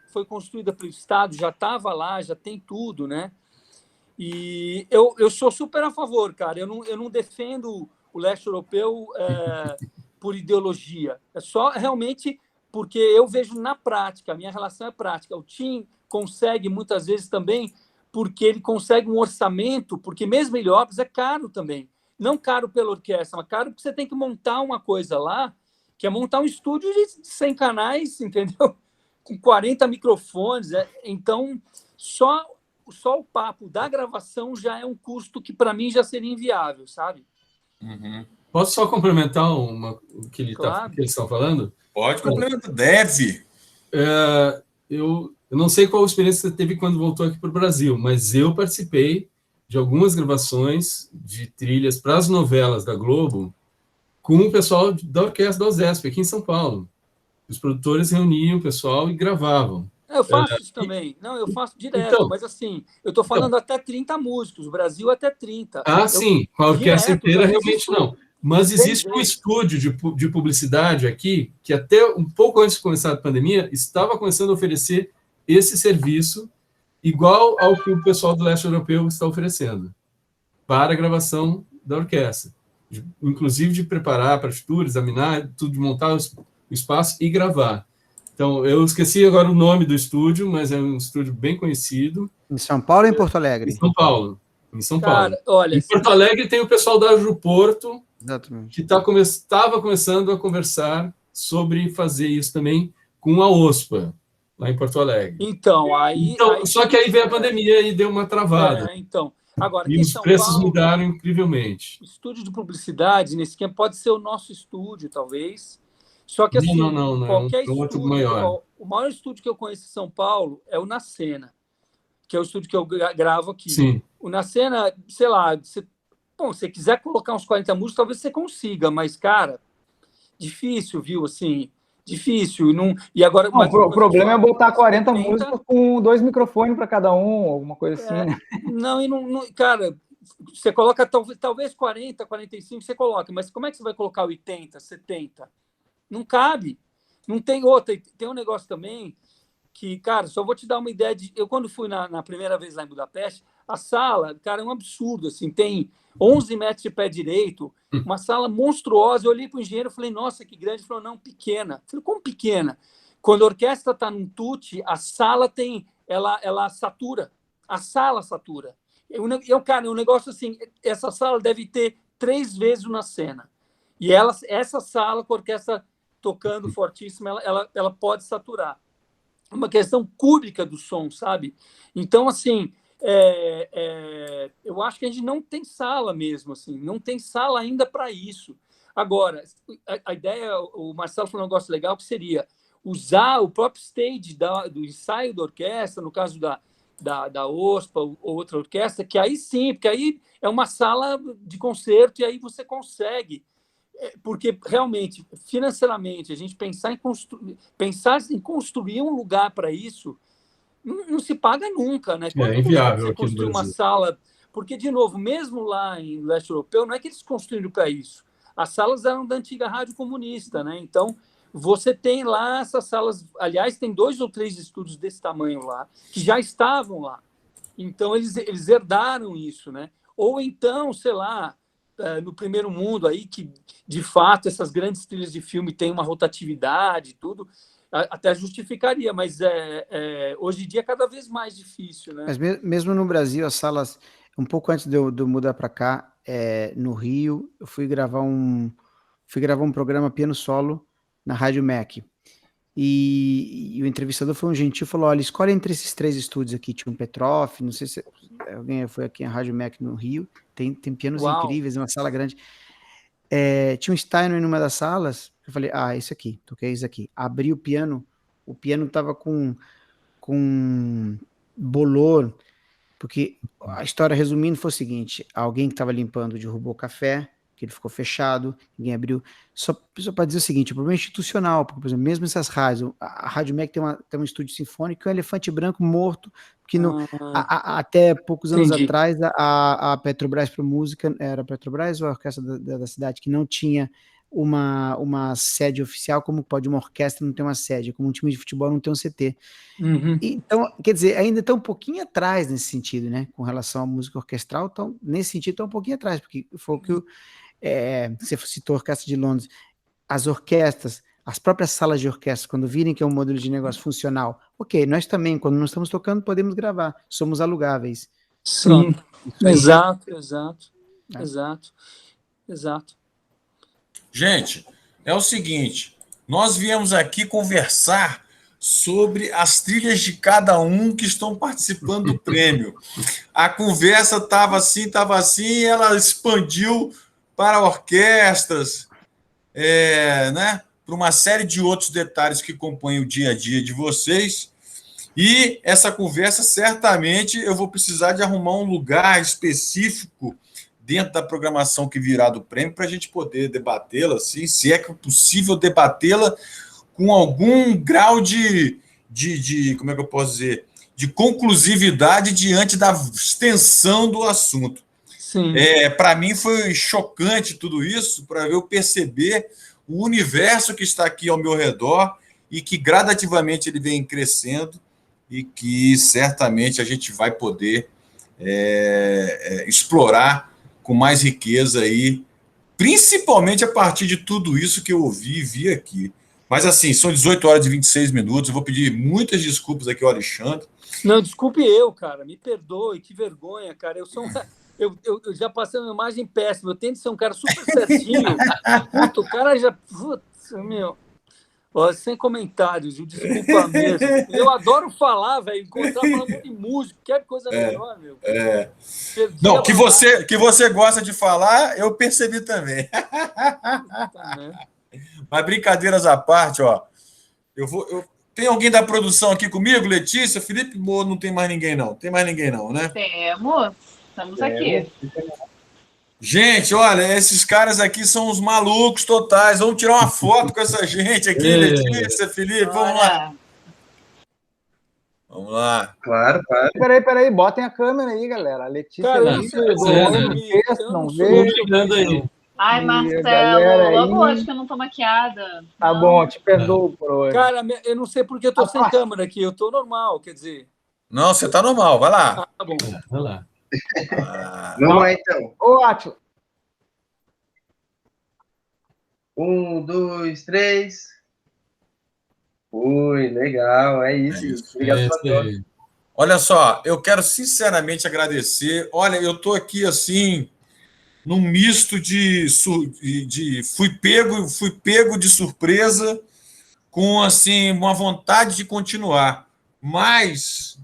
foi construída pelo Estado, já estava lá, já tem tudo, né? E eu sou super a favor, cara. Eu não defendo o leste europeu por ideologia. É só realmente porque eu vejo na prática, a minha relação é prática. O Tim consegue, muitas vezes, também, porque ele consegue um orçamento, porque mesmo Heliópolis é caro também. Não caro pela orquestra, mas caro porque você tem que montar uma coisa lá, que é montar um estúdio de 100 canais, entendeu? Com 40 microfones. Então, só o papo da gravação já é um custo que, para mim, já seria inviável, sabe? Uhum. Posso só complementar o que eles estão falando? Pode complementar, deve. Eu não sei qual experiência você teve quando voltou aqui para o Brasil, mas eu participei de algumas gravações de trilhas para as novelas da Globo com o pessoal da orquestra da USESP, aqui em São Paulo. Os produtores reuniam o pessoal e gravavam. Eu faço isso também. Não, eu faço direto, então, mas assim, eu estou falando até 30 músicos, o Brasil até 30. Sim, com a orquestra inteira realmente não. Mas existe um estúdio de publicidade aqui que até um pouco antes de começar a pandemia estava começando a oferecer esse serviço igual ao que o pessoal do leste europeu está oferecendo para a gravação da orquestra. Inclusive de preparar partituras, examinar, tudo, de montar o espaço e gravar. Então, eu esqueci agora o nome do estúdio, mas é um estúdio bem conhecido. Em São Paulo ou em Porto Alegre? Em São Paulo. Em São Paulo. Olha, em Porto Alegre tem o pessoal da Ajuporto, exatamente, que estava começando a conversar sobre fazer isso também com a OSPA, lá em Porto Alegre. Então, só que aí veio a pandemia e deu uma travada. Agora, e os preços mudaram incrivelmente. O estúdio de publicidade, nesse esquema, pode ser o nosso estúdio, talvez. Só que, assim, não, qualquer outro estúdio... maior. O maior estúdio que eu conheço em São Paulo é o Na Cena, que é o estúdio que eu gravo aqui. Sim. O Na Cena, sei lá, se você quiser colocar uns 40 músicos, talvez você consiga, mas, cara, difícil, viu? Assim, difícil. E agora, o problema é botar 40 músicos com 2 microfones para cada um, alguma coisa assim, né? Não, cara, você coloca talvez 40, 45, você coloca, mas como é que você vai colocar 80, 70? Não cabe. Não tem outra. Tem um negócio também que, cara, só vou te dar uma ideia de... Eu, quando fui na primeira vez lá em Budapeste, a sala, cara, é um absurdo, assim, tem 11 metros de pé direito, uma sala monstruosa. Eu olhei para o engenheiro e falei, nossa, que grande. Ele falou, não, pequena. Eu falei, como pequena? Quando a orquestra está num tute, a sala ela satura. A sala satura. Cara, um negócio assim, essa sala deve ter 3 vezes Na Cena. E essa sala com a orquestra tocando fortíssima, ela pode saturar. É uma questão cúbica do som, sabe? Então, assim, eu acho que a gente não tem sala mesmo, assim, não tem sala ainda para isso. Agora, a ideia, o Marcelo falou um negócio legal, que seria usar o próprio stage do ensaio da orquestra, no caso da OSPA ou outra orquestra, que aí sim, porque aí é uma sala de concerto e aí você consegue... Porque, realmente, financeiramente, a gente pensar em construir um lugar para isso não se paga nunca, né? É inviável você construir uma sala... Porque, de novo, mesmo lá em leste europeu, não é que eles construíram para isso. As salas eram da antiga rádio comunista, né? Então, você tem lá essas salas... Aliás, tem 2 ou 3 estúdios desse tamanho lá, que já estavam lá. Então, eles herdaram isso, né? Ou então, sei lá... no primeiro mundo aí, que de fato essas grandes trilhas de filme têm uma rotatividade e tudo, até justificaria, mas hoje em dia é cada vez mais difícil, né? Mas mesmo no Brasil, as salas, um pouco antes de eu mudar para cá, no Rio, eu fui gravar um programa piano solo na Rádio MEC. E o entrevistador foi um gentil, falou, olha, escolhe entre esses 3 estúdios aqui, tinha um Petroff, não sei se alguém foi aqui em Rádio Mac no Rio, tem pianos incríveis, uma sala grande. Tinha um Steinway numa das salas, eu falei, esse aqui, toquei isso aqui. Abri o piano tava com bolor, porque a história, resumindo, foi o seguinte, alguém que estava limpando derrubou o café, que ele ficou fechado, ninguém abriu, só para dizer o seguinte, o problema é institucional, porque, por exemplo, mesmo essas rádios, a Rádio Mac tem um estúdio sinfônico, que é um elefante branco morto, que até poucos anos atrás, a Petrobras para música, era a Petrobras ou a orquestra da cidade, que não tinha uma sede oficial, como pode uma orquestra não ter uma sede, como um time de futebol não ter um CT. Então, quer dizer, ainda está um pouquinho atrás nesse sentido, né, com relação à música orquestral, então, nesse sentido está um pouquinho atrás, porque foi o que você citou a Orquestra de Londres, as orquestras, as próprias salas de orquestra, quando virem que é um modelo de negócio funcional, ok, nós também, quando nós estamos tocando, podemos gravar, somos alugáveis. Sim, exato. Gente, é o seguinte, nós viemos aqui conversar sobre as trilhas de cada um que estão participando do prêmio. A conversa estava assim, e ela expandiu para orquestras, né, para uma série de outros detalhes que compõem o dia a dia de vocês. E essa conversa, certamente, eu vou precisar de arrumar um lugar específico dentro da programação que virá do prêmio para a gente poder debatê-la, assim, se é possível debatê-la com algum grau de como é que eu posso dizer, de conclusividade diante da extensão do assunto. Para mim foi chocante tudo isso, para eu perceber o universo que está aqui ao meu redor e que gradativamente ele vem crescendo e que certamente a gente vai poder explorar com mais riqueza aí, principalmente a partir de tudo isso que eu ouvi e vi aqui. Mas assim, são 18 horas e 26 minutos, eu vou pedir muitas desculpas aqui ao Alexandre. Não, desculpe eu, cara, me perdoe, que vergonha, cara, eu já passei uma imagem péssima, eu tento ser um cara super certinho, puta, o cara já, putz, meu, sem comentários, desculpa mesmo, eu adoro falar, velho, encontrar falando de música, que coisa melhor, meu. Não, que você gosta de falar, eu percebi também. Mas brincadeiras à parte, ó, tem alguém da produção aqui comigo, Letícia, Felipe, não tem mais ninguém não, né? Temos, estamos aqui. Gente, olha, esses caras aqui são os malucos totais, vamos tirar uma foto com essa gente aqui, Letícia, Felipe, vamos lá. Claro. Peraí, botem a câmera aí, galera. A Letícia, cara, não vejo. Aí. Ai, Marcelo, logo hoje que eu não tô maquiada. Tá bom, te perdoo por hoje. Cara, eu não sei porque eu tô sem câmera aqui, eu tô normal, quer dizer. Não, você tá normal, vai lá. Tá bom. Vai lá. Vamos lá, então. Ô, Átila. 1, 2, 3. Ui, legal, é isso. Obrigado por todos. Olha só, eu quero sinceramente agradecer. Olha, eu tô aqui assim num misto de fui pego de surpresa com assim uma vontade de continuar, mas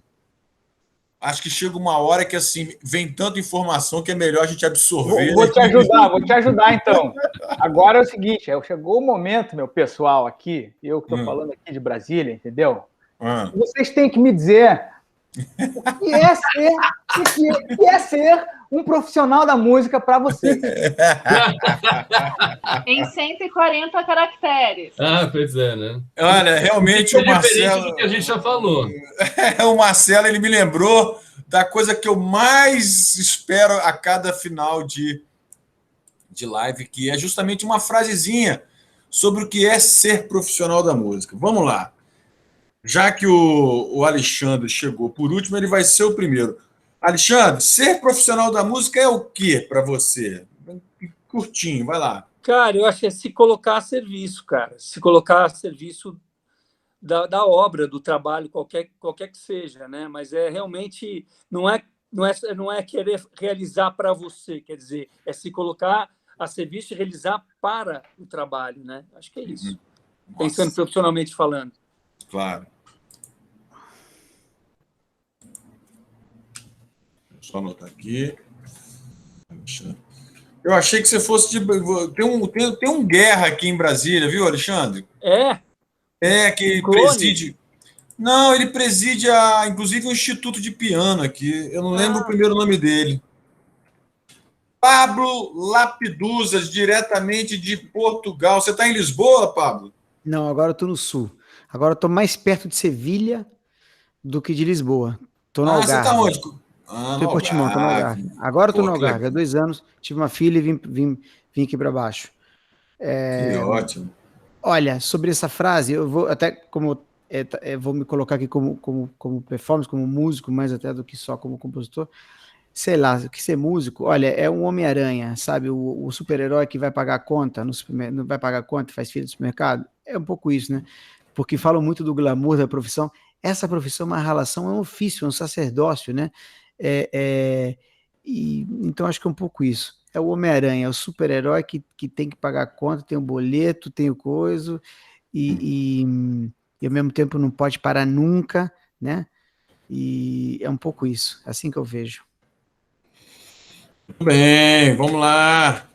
acho que chega uma hora que assim vem tanta informação que é melhor a gente absorver. Vou te ajudar então. Agora é o seguinte, chegou o momento, meu pessoal aqui, eu que estou falando aqui de Brasília, entendeu? Vocês têm que me dizer o que é ser um profissional da música para vocês. Em 140 caracteres. Pois é, né? Olha, realmente o Marcelo... do que a gente já falou. O Marcelo, ele me lembrou da coisa que eu mais espero a cada final de live, que é justamente uma frasezinha sobre o que é ser profissional da música. Vamos lá. Já que o Alexandre chegou por último, ele vai ser o primeiro. Alexandre, ser profissional da música é o que para você? Curtinho, vai lá. Cara, eu acho que é se colocar a serviço, cara. Se colocar a serviço da obra, do trabalho, qualquer que seja, né? Mas realmente não é querer realizar para você, quer dizer, é se colocar a serviço e realizar para o trabalho, né? Acho que é isso. Pensando profissionalmente falando. Claro. Só anotar aqui. Eu achei que você fosse de... Tem um Guerra aqui em Brasília, viu, Alexandre? Que preside... Não, ele preside, inclusive, um instituto de piano aqui. Eu não lembro o primeiro nome dele. Pablo Lapiduzas, diretamente de Portugal. Você está em Lisboa, Pablo? Não, agora eu estou no sul. Agora eu estou mais perto de Sevilha do que de Lisboa. Estou no Algarve. Você está onde? Estou em Portimão, estou no Algarve. Agora eu estou no Algarve. Há 2 anos, tive uma filha e vim aqui para baixo. Que ótimo. Olha, sobre essa frase, eu vou até vou me colocar aqui como performance, como músico, mais até do que só como compositor. Sei lá, que ser músico, olha, é um Homem-Aranha, sabe? O super-herói que vai pagar a conta, não vai pagar a conta, faz fila no supermercado. É um pouco isso, né? Porque falam muito do glamour da profissão. Essa profissão é uma relação, é um ofício, é um sacerdócio, né? Então acho que é um pouco isso. É o Homem-Aranha, é o super-herói que tem que pagar a conta, tem o boleto, tem o coisa, e ao mesmo tempo não pode parar nunca, né? E é um pouco isso, é assim que eu vejo. Muito bem, vamos lá.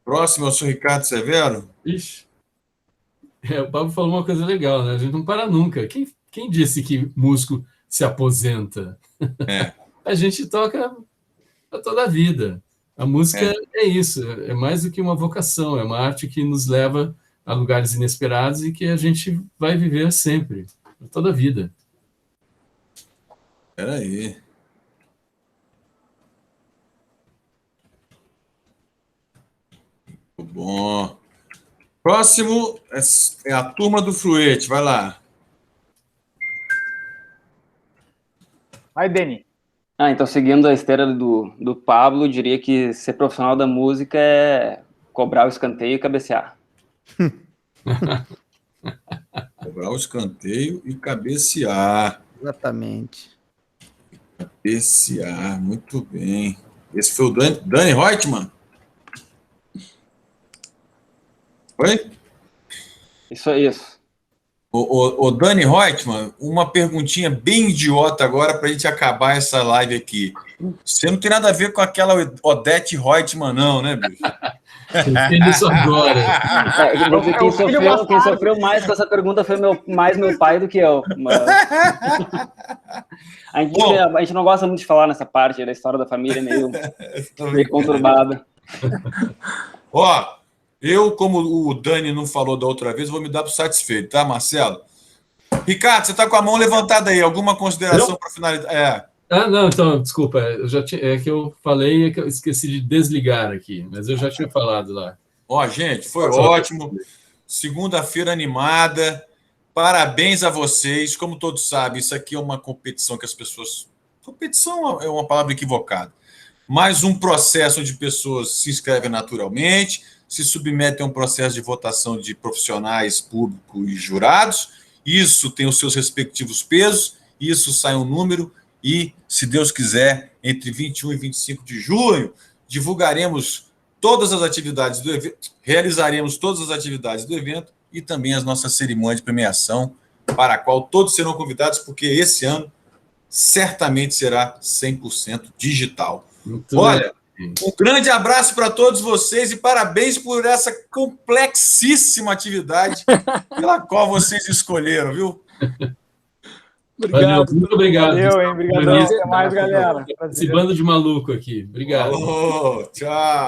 Próximo é o senhor Ricardo Severo. Ixi. O Pablo falou uma coisa legal, né? A gente não para nunca. Quem disse que músico se aposenta? A gente toca para toda a vida. A música é isso, é mais do que uma vocação, é uma arte que nos leva a lugares inesperados e que a gente vai viver sempre, para toda a vida. Espera aí. Muito bom. Próximo é a turma do Fruete. Vai lá. Vai, Deni. Então, seguindo a esteira do Pablo, eu diria que ser profissional da música é cobrar o escanteio e cabecear. Cobrar o escanteio e cabecear. Exatamente. Cabecear, muito bem. Esse foi o Dani Reutemann? Oi? Isso é isso. O Dani Reutemann, uma perguntinha bem idiota agora para a gente acabar essa live aqui. Você não tem nada a ver com aquela Odete Reutemann, não, né, bicho? Entendo isso agora. Quem sofreu mais com essa pergunta foi mais meu pai do que eu. Mas... A gente não gosta muito de falar nessa parte da história da família, meio conturbada. Eu, como o Dani não falou da outra vez, vou me dar por satisfeito, tá, Marcelo? Ricardo, você está com a mão levantada aí. Alguma consideração para finalizar? Não, então, desculpa. É que eu falei e que eu esqueci de desligar aqui, mas eu já tinha falado lá. Gente, foi ótimo. Segunda-feira animada. Parabéns a vocês. Como todos sabem, isso aqui é uma competição que as pessoas... Competição é uma palavra equivocada. Mais um processo onde pessoas se inscrevem naturalmente, se submetem a um processo de votação de profissionais, público e jurados. Isso tem os seus respectivos pesos, isso sai um número e, se Deus quiser, entre 21 e 25 de junho, divulgaremos todas as atividades do evento, realizaremos todas as atividades do evento e também as nossas cerimônias de premiação, para a qual todos serão convidados, porque esse ano certamente será 100% digital. Olha, um grande abraço para todos vocês e parabéns por essa complexíssima atividade pela qual vocês escolheram, viu? Obrigado. Muito obrigado. Valeu, hein? Obrigado. Até mais, galera. Esse bando de maluco aqui. Obrigado. Tchau.